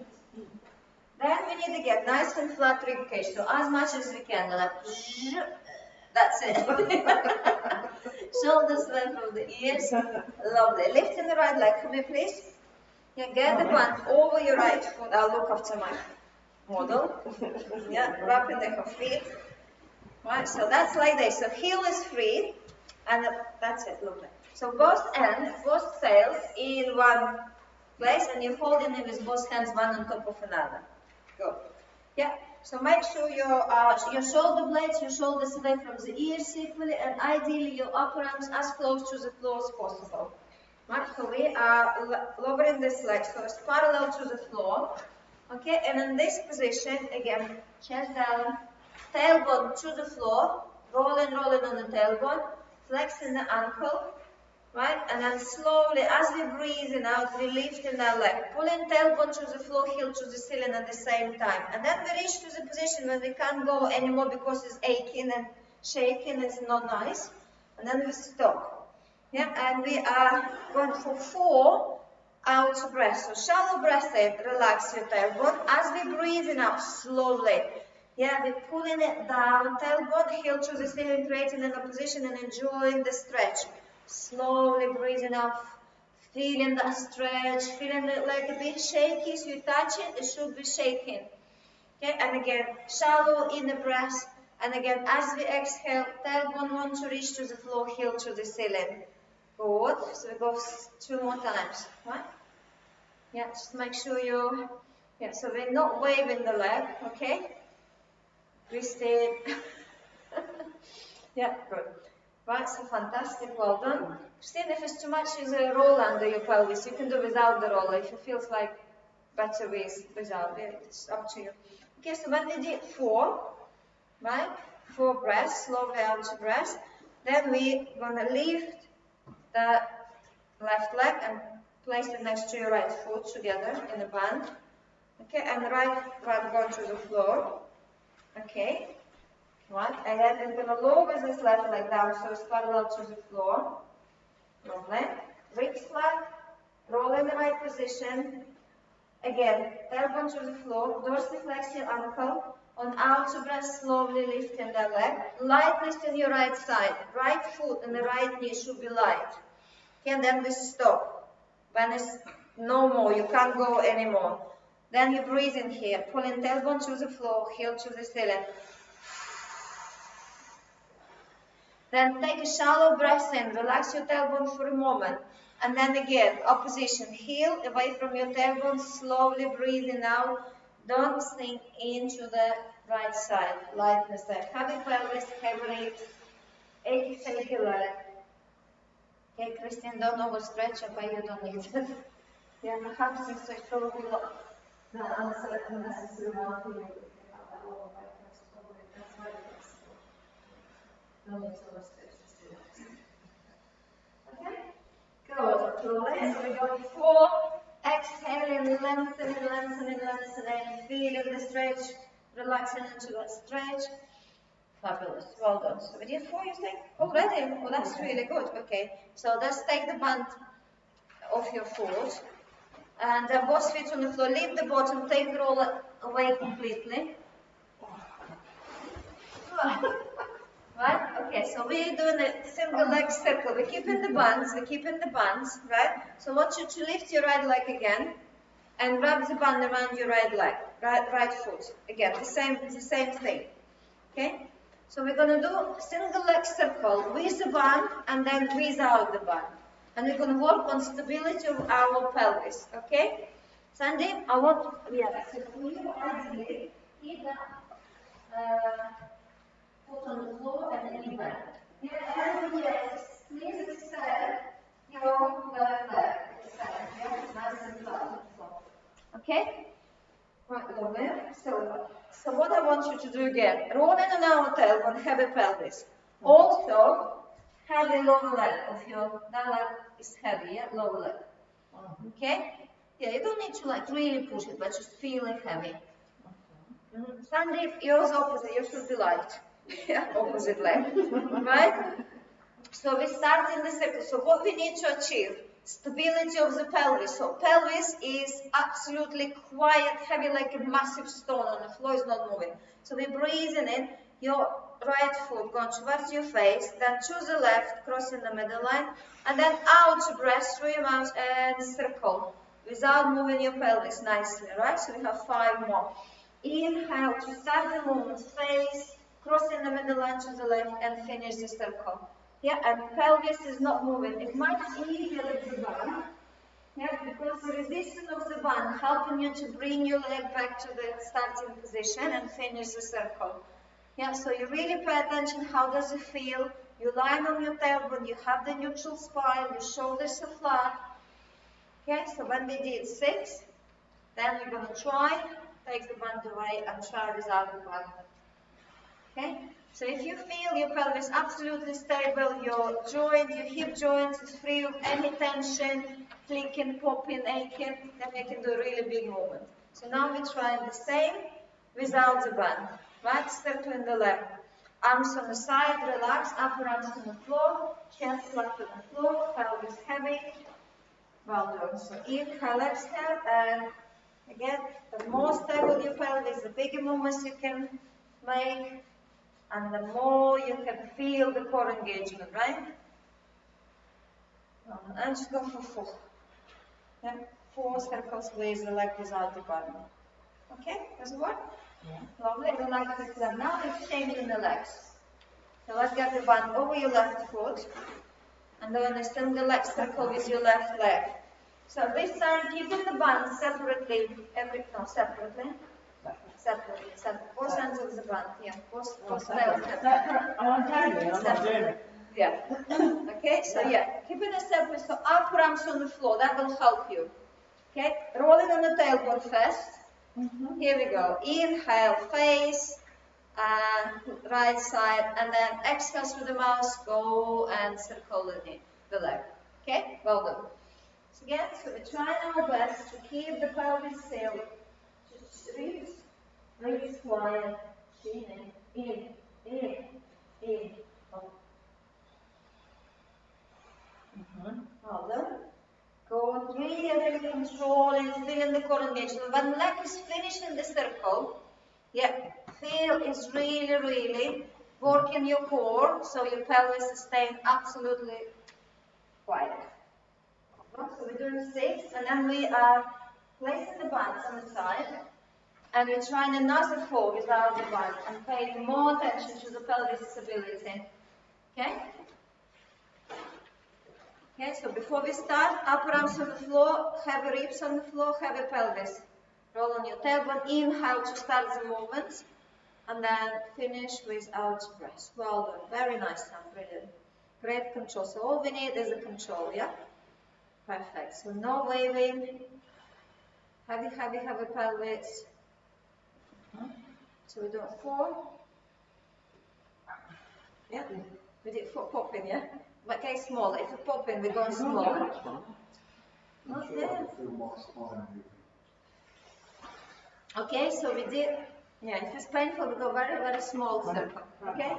Speaker 1: Then we need to get nice and flat rib cage, so as much as we can, like, that's it. Shoulders length of the ears, lovely. Lift in the right leg, come here please. Yeah, get the band over your right foot, I'll look after my model. Yeah, wrapping the feet. Right, so that's like this, so heel is free, and that's it, lovely. So both ends, both tails in one place, and you're holding it with both hands one on top of another. Good. Yeah, so make sure your shoulder blades, your shoulders away from the ears equally, and ideally your upper arms as close to the floor as possible. Right, so we are lowering this leg, so it's parallel to the floor. Okay, and in this position, again, chest down, tailbone to the floor, rolling on the tailbone, flexing the ankle, right? And then slowly, as we breathe out, we lift in our leg, pulling tailbone to the floor, heel to the ceiling at the same time. And then we reach to the position when we can't go anymore because it's aching and shaking, it's not nice. And then we stop. Yeah, and we are going for 4 out breaths. So shallow breath in, relax your tailbone. As we breathe out slowly, yeah, we're pulling it down, tailbone, heel to the ceiling, creating an opposition and enjoying the stretch. Slowly breathing out, feeling that stretch, feeling it like a bit shaky. So you touch it, it should be shaking. Okay, and again, shallow inner breath. And again, as we exhale, tailbone want to reach to the floor, heel to the ceiling. Good. So we go 2 more times, right? Yeah, just make sure you, yeah, so we're not waving the leg, okay? Twist it. Yeah, good. Right, so fantastic, well done. Christine, if it's too much, is a roll under your pelvis. You can do without the roller if it feels like better without it. It's up to you. Okay, so when we did 4, right? 4 breaths, slowly out to breath. Then we're gonna lift the left leg and place it next to your right foot together in a band. Okay, and the right one go to the floor. Okay. Right, and then we're going to lower this left leg down so it's parallel to the floor. Lovely. Ribs flat, roll in the right position. Again, tailbone to the floor, dorsiflex your ankle. On outer breath, slowly lifting the leg. Light lift in your right side. Right foot and the right knee should be light. Okay, and then we stop. When it's no more, you can't go anymore. Then you breathe in here, pulling tailbone to the floor, heel to the ceiling. Then take a shallow breath in, relax your tailbone for a moment. And then again, opposition, heel away from your tailbone, slowly breathing out. Don't sink into the right side, lightness there. Heavy pelvis, heavy ribs, achy leg. Okay, Christian, don't overstretch, but you don't need it. Yeah, perhaps you say probably not. No, answer unnecessary one for you. That's why it's no need to overstretch. Okay? Good. Lovely. So we go 4. Exhaling, lengthening. Feeling the stretch. Relaxing into that stretch. Fabulous. Well done. So we did 4, you think? Already? Oh, that's really good. Okay. So let's take the band off your foot. And both feet on the floor. Leave the bottom. Take the roll away completely. Right? Okay, so we're doing a single leg circle. We're keeping the bands, right? So I want you to lift your right leg again and wrap the band around your right leg, right foot. Again, the same thing. Okay? So we're gonna do single leg circle with the band and then without the band. And we're gonna work on stability of our pelvis. Okay? Sandy, I want so for you ideally, keep that foot on the floor and then you bend. Everybody else, please extend your left leg. Nice and flat on the floor. Okay? Right, lovely. So what I want you to do again, roll in and out tailbone, heavy pelvis. Also, heavy lower leg of your, that leg is heavy, yeah? Lower leg. Okay? Yeah, you don't need to like really push it, but just feel it heavy. Sandy, yours opposite, you should be light. Yeah, opposite leg, right? So we start in the circle. So what we need to achieve, stability of the pelvis. So pelvis is absolutely quiet, heavy like a massive stone on the floor, is not moving. So we're breathing in, your right foot going towards your face, then to the left, crossing the middle line, and then out to breath through your mouth and circle, without moving your pelvis nicely, right? So we have 5 more. Inhale to start the movement, face, crossing the middle line to the left, and finish the circle. Yeah, and pelvis is not moving. It might be easier with the band, yeah, because the resistance of the band helping you to bring your leg back to the starting position and finish the circle. Yeah, so you really pay attention. How does it feel? You lie on your tailbone, you have the neutral spine, your shoulders are flat. Okay, so when we did 6, then we're going to try, take the band away and try without the band. Okay, so if you feel your pelvis absolutely stable, your joint, your hip joint is free of any tension, flicking, popping, aching, then you can do a really big movement. So now we're trying the same without the band. Right, circling the leg. Arms on the side, relax, upper arms on the floor, chest flat to the floor, pelvis heavy. Well done. So inhale, exhale, and again, the more stable your pelvis, the bigger movements you can make, and the more you can feel the core engagement, right? And just go for 4. Yeah, 4 circles with the leg without the band. Okay, does it work? Yeah. Lovely. Relax the leg. Now we're changing the legs. So let's get the band over your left foot, and doing a single leg circle with your left leg. So this time, keeping the band separately, separately. Both ends of the band, yeah. Both legs.
Speaker 3: I'm telling you, I'm not doing it.
Speaker 1: Yeah. Okay, so yeah, keeping it separate, so upper arms on the floor, that will help you. Okay, rolling on the tailbone first. Here we go. Inhale, face, and right side, and then exhale through the mouth, go and circle the leg. Okay, well done. So again, so we're trying our best to keep the pelvis still. Just ribs quiet, chin in, up. Well done. Go really controlling, feeling the core engagement. When the leg is finished in the circle, yeah, feel is really working your core, so your pelvis is staying absolutely quiet. So we're doing 6, and then we are placing the bands on the side, and we're trying another 4 without the band, and paying more attention to the pelvic stability. Okay? Okay, so before we start, upper arms on the floor, heavy ribs on the floor, heavy pelvis. Roll on your tailbone, inhale to start the movement, and then finish with out breath. Well done, very nice, Sam, brilliant. Great control, so all we need is a control, yeah? Perfect, so no waving, heavy pelvis. So we do 4. Yeah, we did 4 popping, yeah? But okay, small, if you pop in, we're going small. Okay. Okay, so we did, yeah, if it's painful, we go very small circle, okay?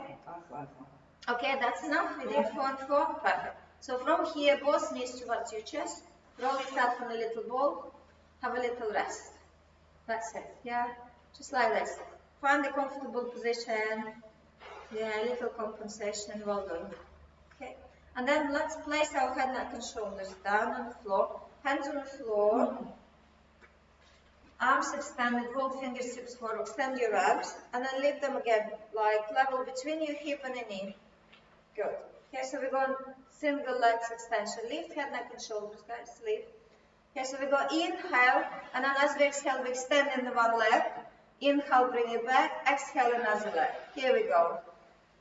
Speaker 1: Okay, that's enough, we did 4 and 4, perfect. So from here, both knees towards your chest, roll yourself on a little ball, have a little rest. That's it, yeah, just like this. Find a comfortable position, yeah, a little compensation, well done. Okay, and then let's place our head, neck and shoulders down on the floor, hands on the floor, arms extended, roll fingertips forward, extend your arms, and then lift them again, like level between your hip and your knee. Good. Okay, so we're going single legs extension, lift head, neck and shoulders, guys, lift. Okay, so we go inhale, and then as we exhale, we extend in the one leg. Inhale, bring it back, exhale another leg. Here we go.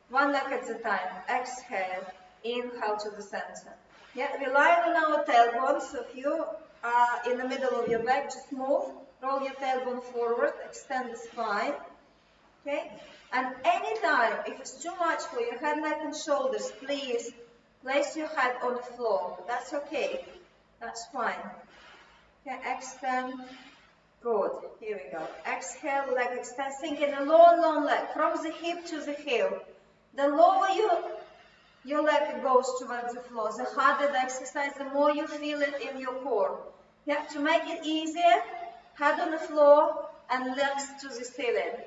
Speaker 1: One leg at a time. Exhale, inhale to the center. Yeah, rely on our tailbone, so if you are in the middle of your back, just move, roll your tailbone forward, extend the spine. Okay, and anytime, if it's too much for your head, neck and shoulders, please place your head on the floor. That's okay, that's fine. Okay, extend. Good. Here we go. Exhale, leg extend. Think in a long leg from the hip to the heel. The lower your leg goes towards the floor, the harder the exercise, the more you feel it in your core. Yeah, to make it easier, head on the floor and legs to the ceiling.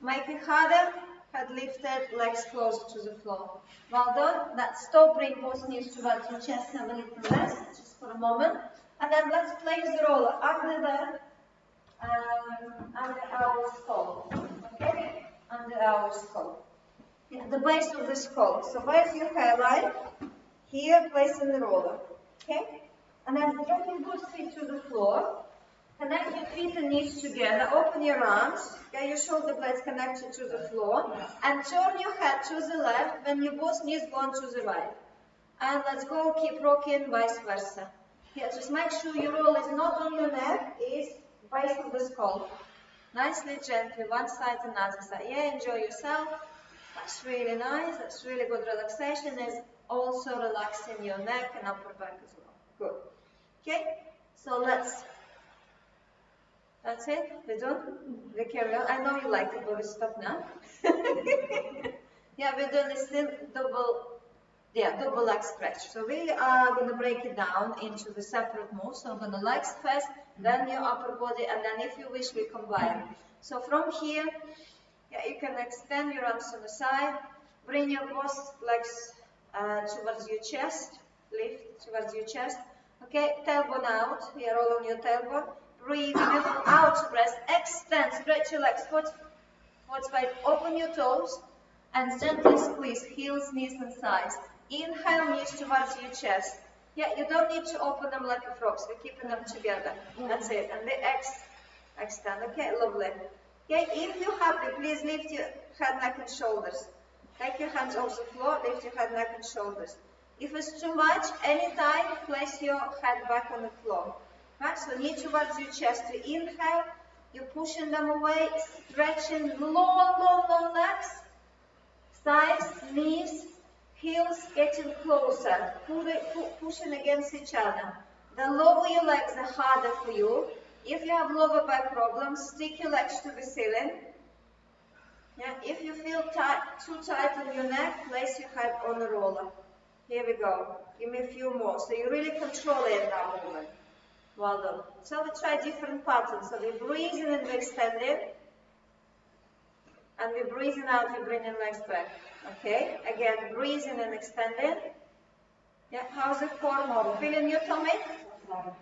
Speaker 1: Make it harder, head lifted, legs closer to the floor. Well done. Now stop, bring both knees towards your chest, have a little rest, just for a moment. And then let's place the roller under our skull. Okay? Under our skull. Yeah, the base of the skull. So where's your hairline? Here, placing the roller. Okay? And then drop your good feet to the floor. Connect your feet and knees together. Open your arms. Get your shoulder blades connected to the floor. And turn your head to the left when your both knees go to the right. And let's go, keep rocking, vice versa. Yeah, just make sure your roll is not on your neck, it's base of the skull. Nicely, gently, one side, another side. Yeah, enjoy yourself. That's really nice. That's really good relaxation. It's also relaxing your neck and upper back as well. Good. Okay, so that's it. We're done. We carry on. I know you like it, but we stop now. Yeah, we're doing this double leg stretch. So we are going to break it down into the separate moves. So I'm going to legs first, then your upper body, and then if you wish, we combine. So from here, yeah, you can extend your arms on the side, bring your both legs towards your chest, lift towards your chest. Okay, tailbone out, here roll on your tailbone. Breathe, out breath, extend, stretch your legs, forward, open your toes, and gently squeeze heels, knees, and sides. Inhale, knees towards your chest. Yeah, you don't need to open them like a frog, so we're keeping them together. That's it. And the extend. Okay, lovely. Okay, if you're happy, please lift your head, neck, and shoulders. Take your hands off the floor, lift your head, neck, and shoulders. If it's too much, anytime, place your head back on the floor. Right, so knee towards your chest. To inhale, you're pushing them away, stretching long legs. Sides, knees, heels getting closer, pushing against each other. The lower your legs, the harder for you. If you have lower back problems, stick your legs to the ceiling. Yeah, if you feel too tight on your neck, place your head on the roller. Here we go. Give me a few more. So you really control it in that movement. Well done. So we try different patterns. So we're breathing and we're extending. And we're breathing out, we're bringing legs back. Okay? Again, breathing and extending. Yeah, how's the core model? Feeling your tummy?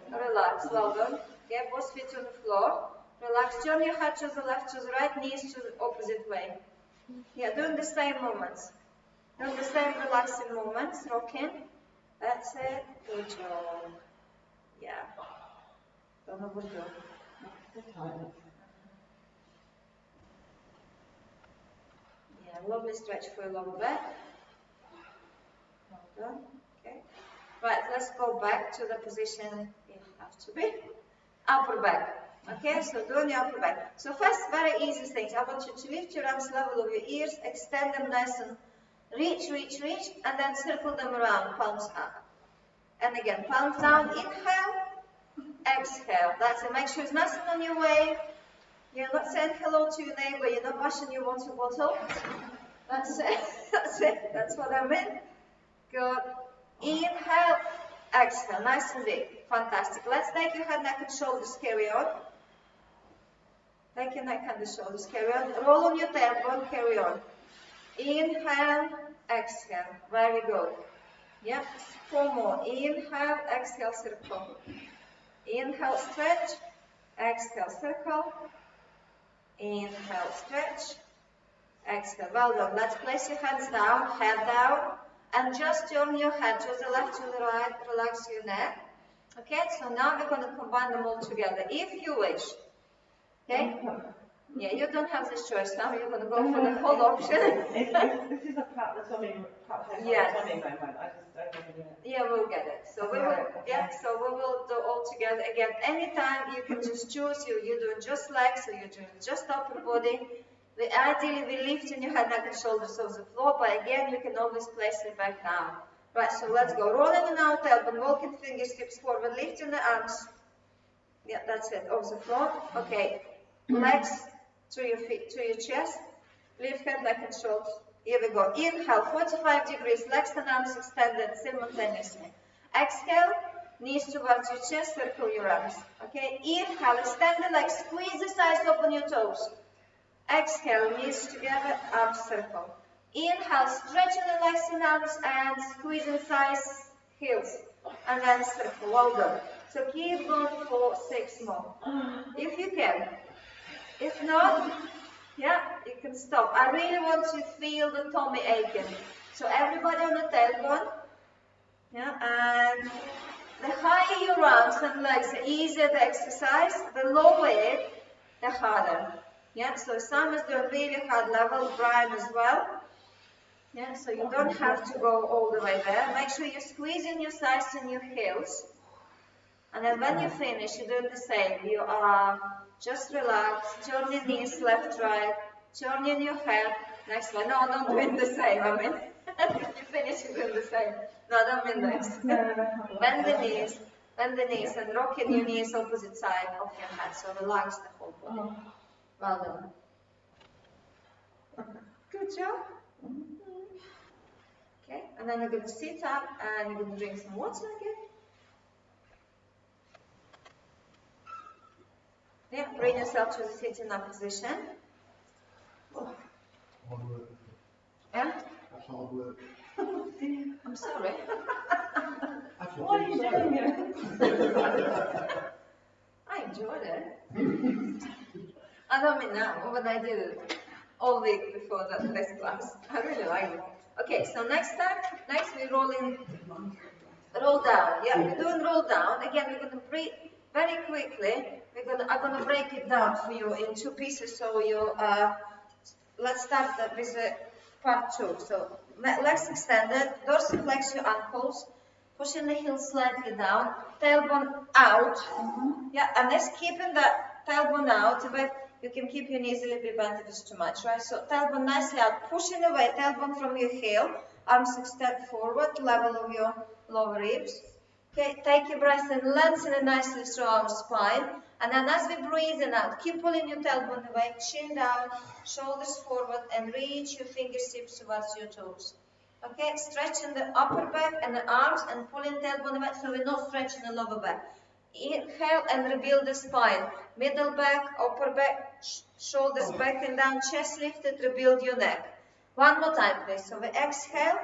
Speaker 1: Relax, well done. Yeah, both feet on the floor. Relax, turn your head to the left, to the right, knees to the opposite way. Yeah, doing the same movements. Do the same relaxing movements, rocking. That's it. Good job. Yeah. Don't overdo. Yeah, lovely stretch for your lower back. Well done. Okay. Right, let's go back to the position you have to be. Upper back. Okay, so doing your upper back. So first, very easy things. I want you to lift your arms level of your ears, extend them nice and reach, and then circle them around, palms up. And again, palms down, inhale, exhale. That's it. Make sure it's nice and on your way. You're not saying hello to your neighbor, you're not washing your water bottle. That's it. That's it. That's what I meant. Good. Inhale, exhale. Nice and deep. Fantastic. Let's take your head, neck, and shoulders. Carry on. Take your neck and the shoulders. Carry on. Roll on your tailbone. Carry on. Inhale, exhale. Very good. Yep. 4 more. Inhale, exhale, circle. Inhale, stretch. Exhale, circle. Inhale, stretch. Exhale. Well done. Let's place your hands down, head down, and just turn your head to the left, to the right. Relax your neck. Okay, so now we're going to combine them all together, if you wish. Okay? Yeah, you don't have this choice now. You're going to go for the whole option.
Speaker 3: This is a part the tummy,
Speaker 1: Yes.
Speaker 3: tummy moment. I just don't know it.
Speaker 1: Yeah, we'll get it. So we will, yeah, so we will do all together. Again, anytime you can just choose, you're doing just legs, or you're doing just upper body. Ideally, we lift in your head, neck, and shoulders off the floor, but again, you can always place it back down. Right, so let's go. Rolling in out, elbow, walking fingertips forward, lifting the arms. Yeah, that's it, off the floor. Okay, legs to your feet, to your chest. Lift head, neck, and shoulders. Here we go. Inhale, 45 degrees, legs and arms extended simultaneously. Exhale, knees towards your chest, circle your arms. Okay, inhale, extend the legs, squeeze the sides, open your toes. Exhale, knees together, arms circle. Inhale, stretching the legs and arms and squeezing thighs, heels. And then circle, well done. So keep going for 6 more. If you can. If not, yeah, you can stop. I really want to feel the tummy aching. So everybody on the tailbone. Yeah, and the higher your arms and legs, the easier the exercise. The lower it, the harder. Yeah, so Sam is doing really hard level, Brian as well. Yeah, so you don't have to go all the way there. Make sure you're squeezing your thighs and your heels. And then when you finish, you're doing the same. You are just relaxed, turn your knees left, right, turning your head. Next one. No, don't doing the same. I mean, if you finish, you're doing the same. No, I don't mean next. Bend the knees, and rocking your knees opposite side of your head. So relax the whole body. Well done. Good job. Okay, and then you're going to sit up and you're going to drink some water again. Yeah, bring yourself to the sitting up position.
Speaker 4: Hard work.
Speaker 1: Yeah?
Speaker 4: That's hard work.
Speaker 1: I'm sorry.
Speaker 4: That's
Speaker 3: Why are you doing it?
Speaker 1: I enjoyed it. I don't mean now, but I did it all week before this class. I really like it. Okay, so next we're rolling, roll down. Yeah, we're doing roll down. Again, we're going to breathe very quickly. I'm going to break it down for you in 2 pieces. So you, let's start with part 2. So legs extended, dorsiflex your ankles, pushing the heels slightly down, tailbone out. Yeah, and let's keeping that tailbone out, but you can keep your knees a little bit bent if it's too much, right? So tailbone nicely out, pushing away, tailbone from your heel, arms extend forward, level of your lower ribs. Okay, take your breath and lengthen it nicely through our spine. And then as we breathe in out, keep pulling your tailbone away, chin down, shoulders forward, and reach your fingertips towards your toes. Okay, stretching the upper back and the arms and pulling tailbone away, so we're not stretching the lower back. Inhale and rebuild the spine. Middle back, upper back, shoulders back and down, chest lifted, rebuild your neck. One more time, please. So we exhale,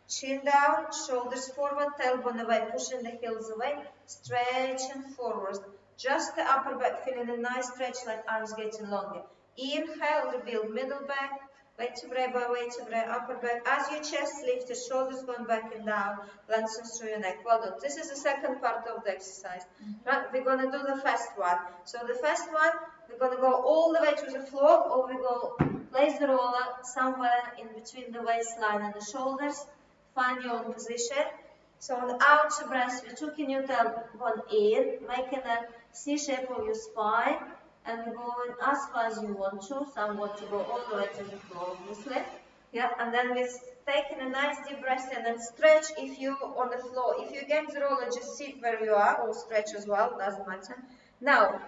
Speaker 1: chin down, shoulders forward, tailbone away, pushing the heels away, stretching forward. Just the upper back, feeling a nice stretch like arms getting longer. Inhale, rebuild middle back, vertebrae by vertebrae, upper back. As your chest lifts, the shoulders going back and down, lengthens through your neck. Well done. This is the second part of the exercise. Right? We're going to do the first one. So the first one, we're going to go all the way to the floor, or we go place the roller somewhere in between the waistline and the shoulders. Find your own position. So on the outer breast, we're tucking your tailbone in, making a C shape of your spine, and we're going as far as you want to. Some want to go all the way to the floor, obviously. Yeah, and then we're taking a nice deep breath in and stretch if you're on the floor. If you're against the roller, just sit where you are, or stretch as well, doesn't matter. Now,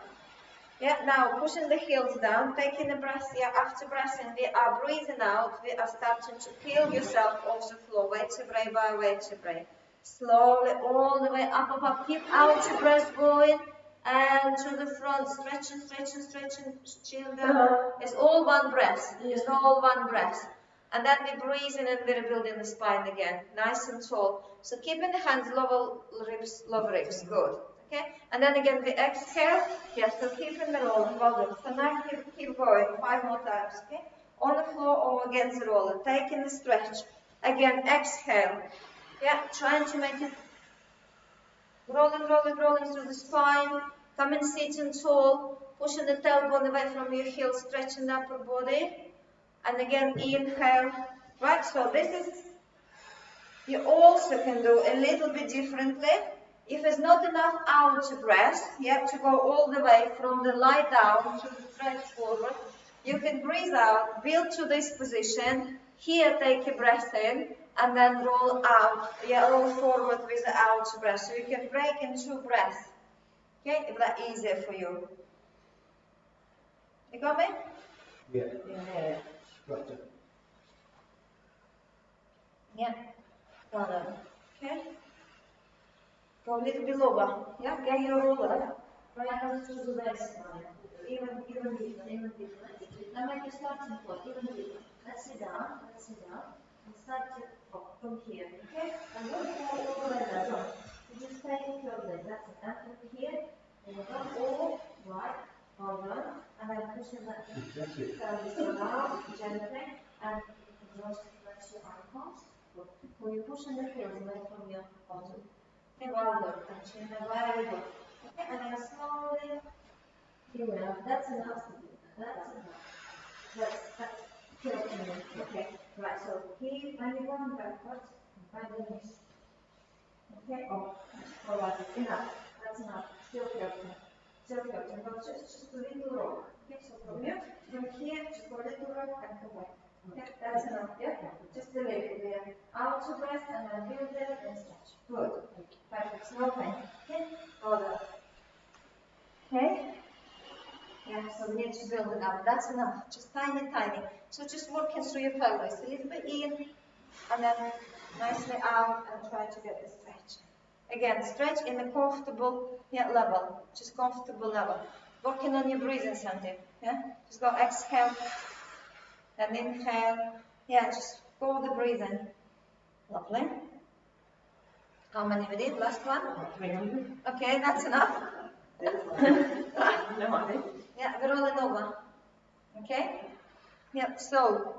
Speaker 1: now pushing the heels down, taking a breath, after breathing, we are breathing out, we are starting to peel yourself off the floor, vertebrae by vertebrae. Slowly, all the way up, up, up. Keep out your breath going, and to the front, stretching, stretching, stretching, chin down. It's all one breath. It's all one breath. And then we're breathing and we're rebuilding the spine again, nice and tall. So keeping the hands lower ribs, good. Okay, and then again we exhale. Yes, so keeping the roller, well done. So now keep going, 5 more times. Okay, on the floor or against the roller, taking the stretch. Again, exhale. Yeah, trying to make it rolling, rolling, rolling through the spine. Coming sitting tall, pushing the tailbone away from your heels, stretching the upper body. And again, inhale. Right, so this is, you also can do a little bit differently. If it's not enough out breath, you have to go all the way from the lie down to the stretch forward. You can breathe out, build to this position. Here, take a breath in, and then roll out. Roll forward with the out breath. So you can break in 2 breaths. Okay, if that's easier for you. You got me?
Speaker 4: Yeah.
Speaker 3: Yeah.
Speaker 4: Better.
Speaker 1: Yeah. Well done. Okay. Go a little bit lower. Yeah, get your roller. Right up to the waistline. Even deeper. Now make your starting point even deeper. Let's sit down. And start to from here. Okay? And don't go all the way down. So just take it slowly. That's it. And from here, and you go all right, over, and then pushing that
Speaker 4: That's it.
Speaker 1: pelvis around gently, and you can just flex your ankles. So you're pushing the heels away from your bottom. Okay, well done. Touching the very good. Okay, and then slowly, you will. That's enough. That's tilting. Okay, right. So keep, when you're going backwards, by the knees. Okay, all right, enough. That's enough. Still tilting. But just a little roll. Okay, so from here, just a little roll and go back. Okay, that's enough. Yeah, just a little bit. Out to breath and then build it and stretch. Good. Perfect. No pain. Okay, hold up. Okay. Yeah, so we need to build it up. That's enough. Just tiny. So just working through your pelvis. A little bit in, and then nicely out, and try to get the stretch. Again, stretch in a comfortable level. Just comfortable level. Working on your breathing, Sandy. Yeah? Just go exhale, and inhale. Yeah, just go with the breathing. Lovely. How many we did? Last one?
Speaker 3: 300.
Speaker 1: Okay, that's enough.
Speaker 3: No idea.
Speaker 1: Yeah, we're rolling over. Okay? Yep, so,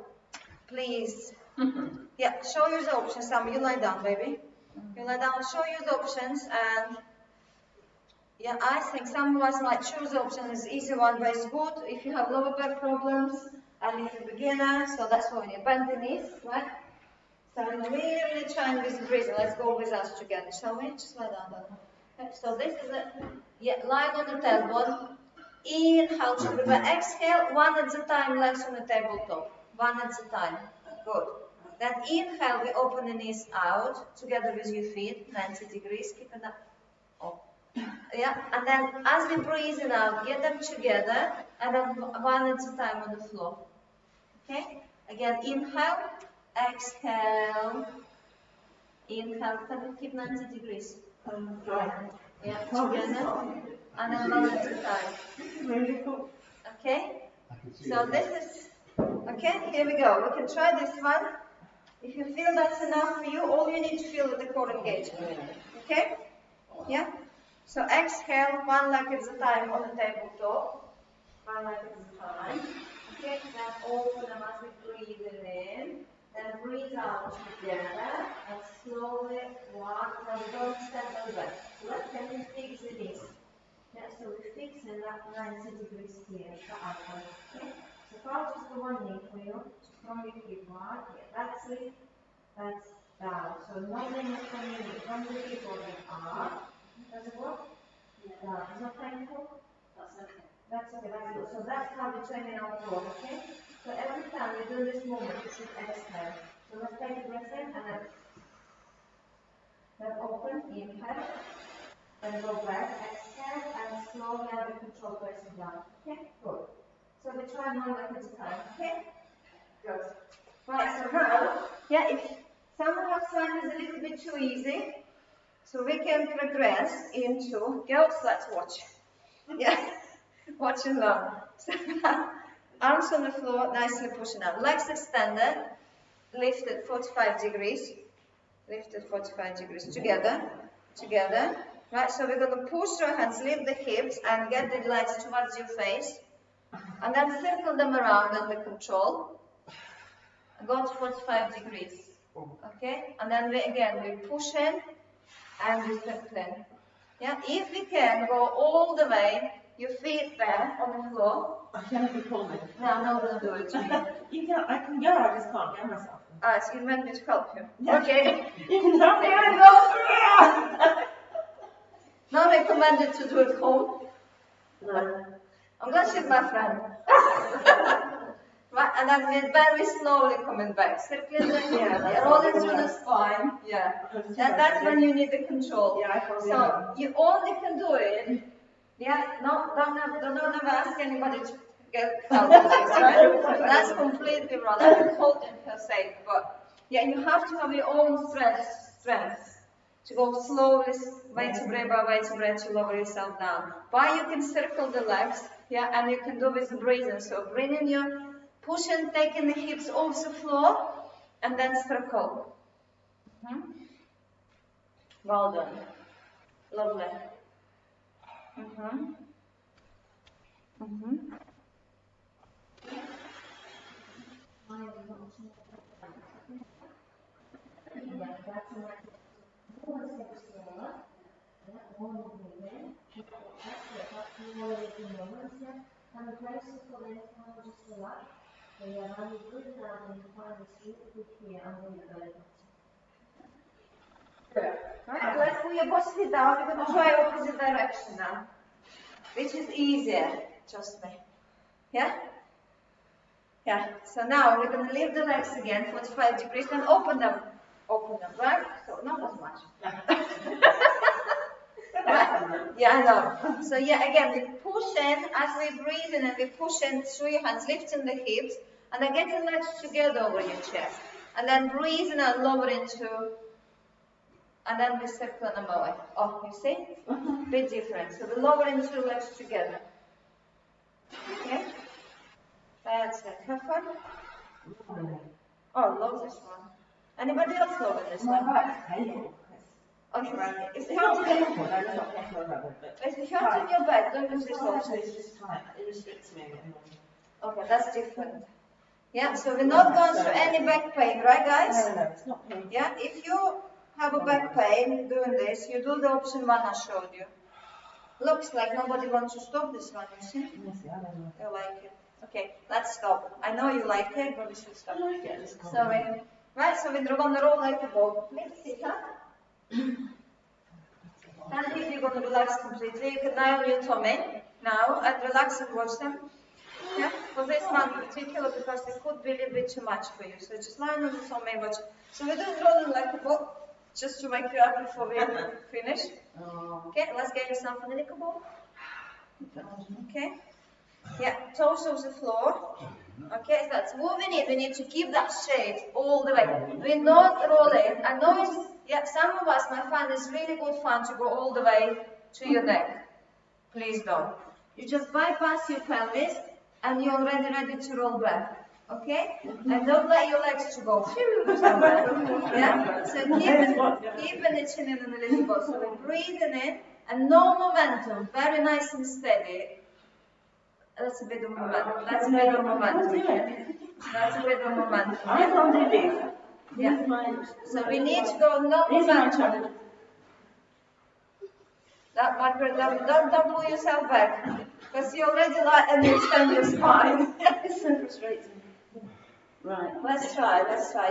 Speaker 1: please. Yeah, show you the options. Sam, you lie down, baby. You lie down, show you the options, and yeah, I think some of us might choose the option as the easy one, but it's good if you have lower back problems and if you're a beginner, so that's why you bend the knees, right? So I'm really trying with breathing. Let's go with us together, shall we? Just lie down. Okay, so this is it. Lying on the tailbone. Inhale to prepare. Exhale, one at a time, legs on the tabletop. One at a time. Good. Then inhale, we open the knees out, together with your feet, 90 degrees, keep it up. Oh. Yeah, and then as we breathe out, get them together, and then one at a time on the floor. Okay? Again, inhale, exhale, inhale, can you keep 90 degrees?
Speaker 3: Right.
Speaker 1: Yeah, together, and then one at a time.
Speaker 3: Really cool.
Speaker 1: Okay?
Speaker 4: I can see
Speaker 1: So
Speaker 4: it.
Speaker 1: this is, okay, here we go. We can try this one. If you feel that's enough for you, all you need to feel is the core engagement. Okay? Yeah? So exhale, one leg at a time on the tabletop. One leg at a time. Okay, then open them as we breathe in. Then breathe out together and slowly walk. Now we don't stand on left. Left hand we fix the knees. Yeah, so we fix in that 90 degrees here, the upper. Okay? So I'll just do one knee for you. From your hip mark. Yeah, that's it. That's down. So no limit from your knee. From the hip over up. Does it work? Yeah. Down. Is that painful? That's okay. That's okay, that's good. So that's how we train in our core, okay? So every time you do this movement, you should exhale. So let's take a breath in and then open, inhale, then go back, exhale, and slowly under control pressing down. Okay, good. So we try 1 leg at a time, okay? Good. Right, so now, yeah, if some of us find this a little bit too easy, so we can progress into, girls, let's watch. Yeah. Watch along. So now, arms on the floor, nicely pushing up. Legs extended, lifted 45 degrees. Lifted 45 degrees. Together. Together. Right, so we're going to push your hands, lift the hips, and get the legs towards your face. And then circle them around under control. Go to 45 degrees. Okay? And then we push in and we circle in. Yeah, if we can go all the way, your feet there on the floor.
Speaker 3: I cannot be pulling.
Speaker 1: No, don't do it.
Speaker 3: You can, I can go, I just can't get myself.
Speaker 1: So you meant me to help you?
Speaker 3: Yeah.
Speaker 1: Okay.
Speaker 3: You can help me.
Speaker 1: Here we go. Not recommended to do at home.
Speaker 3: No.
Speaker 1: I'm going to shoot my friend. Right, and then we're very slowly coming back. Circling the rolling through the spine. Yeah. That's when you need the control.
Speaker 3: Yeah, I can't do
Speaker 1: So
Speaker 3: that.
Speaker 1: you only can do it. Yeah, no, don't ever ask anybody to get help with this, right? That's completely wrong. I can hold it per se, but yeah, you have to have your own strength to go slowly, vertebrae by vertebrae to lower yourself down. But you can circle the legs, yeah, and you can do with breathing. So bringing your pushing, taking the hips off the floor, and then circle. Well done. Lovely. Right, let's put your both feet down. We're going to try opposite direction now, which is easier, trust me. Yeah? Yeah, so now we're going to lift the legs again, 45 degrees, and open them, right? So not as much. Right? Yeah, I know. So yeah, again, we push in, as we breathe in, and we push in through your hands, lifting the hips, and then get the legs together over your chest. And then breathe in and lower into, and then we circle them away. Oh, you see? Bit different. So we lower into the legs together. Okay? That's it. Have fun? Oh, love this one. Anybody else love this one? Okay, right. If the hand in your back, don't use this option.
Speaker 3: It's just tight. It restricts me.
Speaker 1: Okay, that's different. Yeah, so we're not going through any back pain, right guys?
Speaker 3: No, it's not painful.
Speaker 1: Yeah, if you have a back pain doing this, you do the option one I showed you. Looks like nobody wants to stop this one, you see?
Speaker 3: Yes, I don't know.
Speaker 1: You like it. Okay, let's stop. I know you like it, but we should stop.
Speaker 3: I like it.
Speaker 1: Sorry. Right, so we're going to roll like a ball. Let's sit up. And if you're going to relax completely, you can lie on your tummy now and relax and watch them. Yeah, for this one in particular, because it could be a little bit too much for you. So just lie on the tummy, watch. So we're doing rolling like a ball, just to make you happy before we finish. Okay, let's get yourself in a little ball. Okay. Yeah, toes off the floor. Okay, so that's moving it. We need to keep that shape all the way. We're not rolling. I know it's, yeah, some of us might find it's really good fun to go all the way to your neck. Please don't. You just bypass your pelvis and you're already ready to roll back. Okay? And don't let your legs to go somewhere. Yeah? So keeping the chin in a little bit. So we're breathing in and no momentum. Very nice and steady. That's a bit of momentum. That's a bit of momentum. That's a bit of momentum.
Speaker 3: I can't do this.
Speaker 1: Yeah.
Speaker 3: This is my.
Speaker 1: So we need to go no
Speaker 3: This is my
Speaker 1: momentum.
Speaker 3: challenge.
Speaker 1: That Margaret, don't pull yourself back. Because you already like and you extend your spine. It's so frustrating.
Speaker 3: Right.
Speaker 1: Let's try.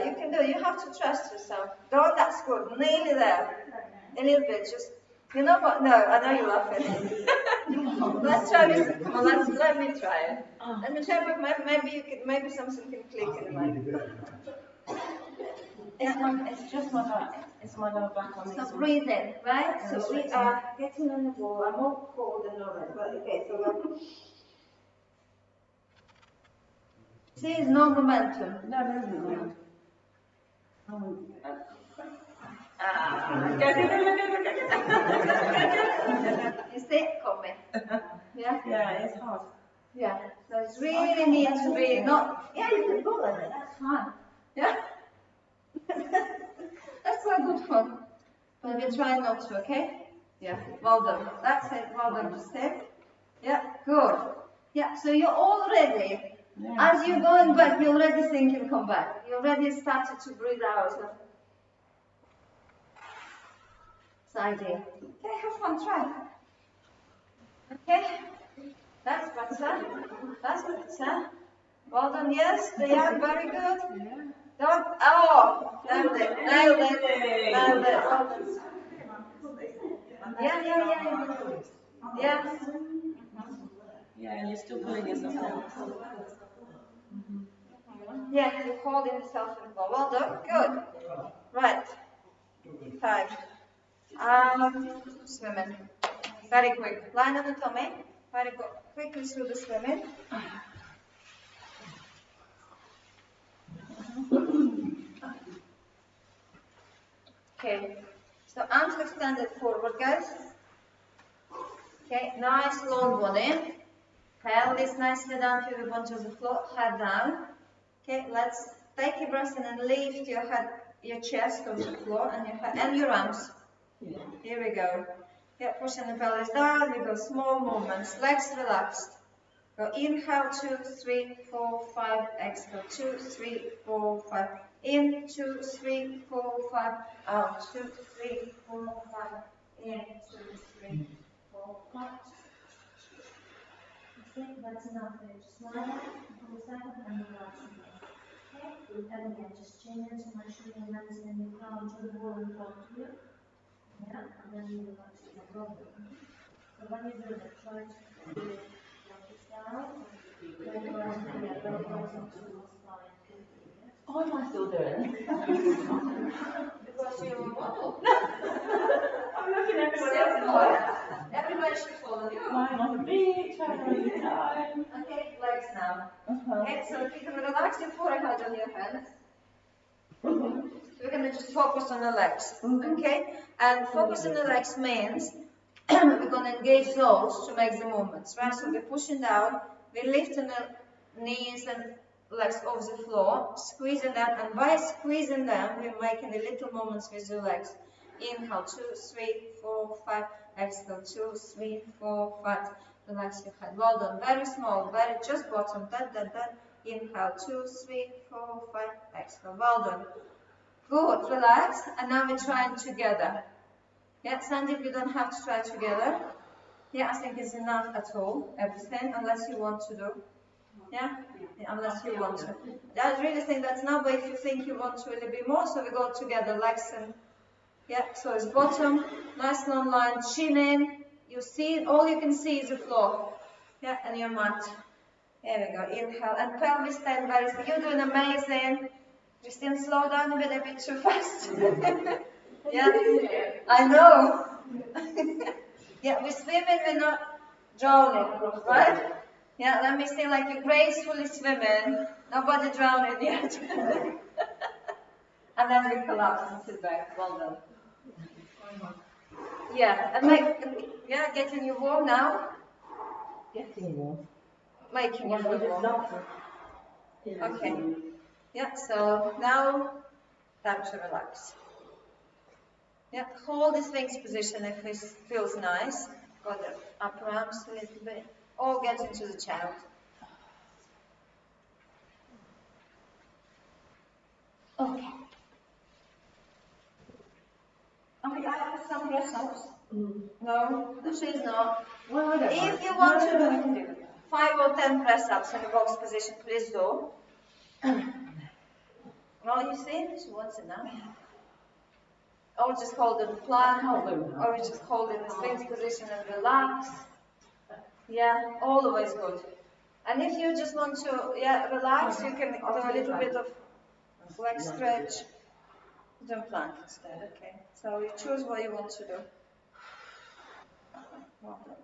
Speaker 1: You can do it. You have to trust yourself. Don't, that's good. Nearly there. A little bit. Just, you know what? No, I know you're laughing. Let's try this. Come on, let me try it. Let me try, but maybe something can click in the mind.
Speaker 3: It's just my back. It's my lower back on
Speaker 1: So
Speaker 3: this.
Speaker 1: breathe in, right? So we are getting on the ball. I'm more cold than normal, but okay, so we're... See, it's no momentum.
Speaker 3: No, there isn't one.
Speaker 1: You see? Copy. Yeah?
Speaker 3: Yeah, it's hard.
Speaker 1: Yeah. So it really needs to be not... Yeah, you can go like that. That's fine. Yeah? That's quite good fun. But we try not to, okay? Yeah. Well done. That's it. Well done, Justine. Yeah, good. Yeah, so you're already... As you're going back, you already think you'll come back. You already started to breathe out. Side here. Okay, have fun, try. Okay, that's better. That's better. Well done, yes, yeah, very good. Don't, oh, nailed it. Well done. Yeah.
Speaker 3: Yeah, and you're still pulling yourself down.
Speaker 1: Yeah, you're holding yourself in the ball. Well done, good. Right, time. Swimming. Very quick. Line of the tummy. Very good. Quickly through the swimming. Okay. So arms extended forward, guys. Okay, nice long body. Pelvis nicely down to the bottom of the floor. Head down. Okay, let's take a breath in and lift your head, your chest off the floor and your head and your arms. Here we go. Yeah, pushing the pelvis down. We go small movements. Legs relaxed. Go inhale, 2, 3, 4, 5. Exhale, 2, 3, 4, 5. In, 2, 3, 4, 5. Out, 2, 3, 4, 5. In, 2, 3, 4, 5. Okay, that's enough. Just lie down for a second and relax again. Okay, and again, just change it to make sure your legs and your crown to the wall in front of you. Yeah, and then you relax your body. So when you do that, try to drop it down.
Speaker 3: What am I still doing?
Speaker 1: Because you're a model.
Speaker 3: I'm looking at everyone else.
Speaker 1: Everybody should follow you.
Speaker 3: Lying on the beach, having a good time.
Speaker 1: Okay, legs now. Okay, so if you can relax your forehead on your hands. We're going to just focus on the legs. Okay? And focus on the legs means we're going to engage those to make the movements, right? So we're pushing down, we're lifting the knees and legs off the floor, squeezing them, and by squeezing them, we're making the little movements with the legs. Inhale, 2, 3, 4, 5. Exhale, 2, 3, 4, 5. Relax your head. Well done. Very small, very just bottom. Dun. Inhale, 2, 3, 4, 5. Exhale. Well done. Good. Relax. And now we're trying together. Yeah, Sandeep, you don't have to try together. Yeah, I think it's enough at all. Everything, unless you want to do. Yeah? Unless you want to. I really think that's now, but if you think you want to a little bit more, so we go together, legs and yeah, so it's bottom, nice long line, chin in. You see, all you can see is the floor. Yeah, and your mat. There we go. Inhale and pelvis stand very still. You're doing amazing. Christine, slow down a bit too fast. Yeah, I know. Yeah, we're swimming, we're not drowning, right? Yeah, let me see, like you're gracefully swimming. Nobody drowning yet. And then we collapse and sit back. Well done. Yeah, and getting you warm now.
Speaker 3: Getting warm.
Speaker 1: Making you warm. Okay. Yeah, so now time to relax. Yeah, hold the Sphinx position if it feels nice. Got the upper arms a little bit All get into the child. Okay. Okay, I have some press ups. No, she's not.
Speaker 2: Well, I don't mind.
Speaker 1: If you want
Speaker 2: No,
Speaker 1: to
Speaker 2: I can do
Speaker 1: do 5 or 10 press ups in the box position, please do. Well, you see, she wants it now. Or just hold it flat, or you just hold it in the Sphinx position and relax. Yeah, always good. And if you just want to, relax, you can do a little bit of leg stretch. Do plank instead, okay? So you choose what you want to do. Well done.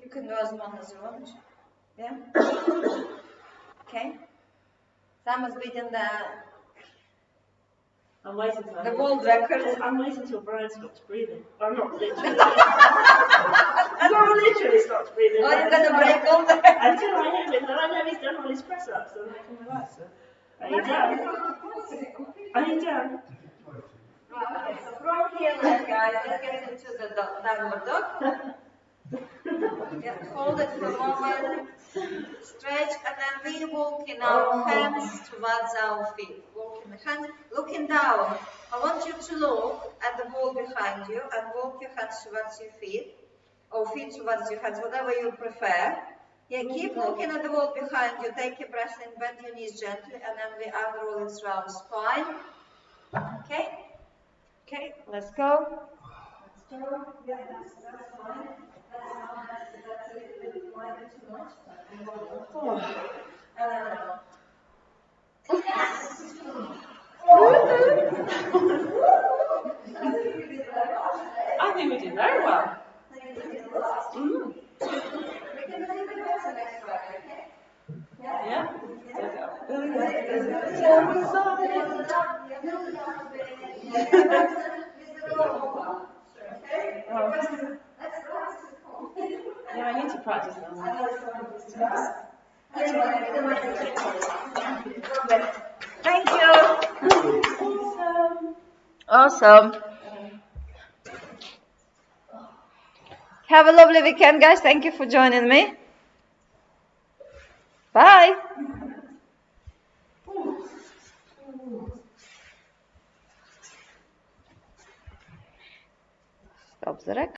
Speaker 1: You can do as long as you want. Yeah? Okay? Sam has beaten
Speaker 2: I'm waiting for
Speaker 1: the world record.
Speaker 2: I'm waiting till Brian stops breathing. Or not literally. Not literally stops breathing.
Speaker 1: Oh, you're going to break all the...
Speaker 2: Until I hear it, then I know he's done all his press ups and I can relax. Are you done? Are you done?
Speaker 1: Okay, so from here, guys, let's get into the downward dog. Yeah, hold it for a moment, stretch, and then we walk in our hands towards our feet. Walk in the hands, looking down. I want you to look at the wall behind you and walk your hands towards your feet, or feet towards your hands, whatever you prefer. Yeah, keep looking at the wall behind you. Take a breath in, bend your knees gently, and then we unroll it through our spine. Okay? Okay, let's go. Let's go. Yeah, that's fine. That's a little bit might be too much.
Speaker 2: I think we did very well. Yeah. Yeah, I need to practice now.
Speaker 1: Thank you. Awesome. Have a lovely weekend, guys. Thank you for joining me. Bye. Stop the record.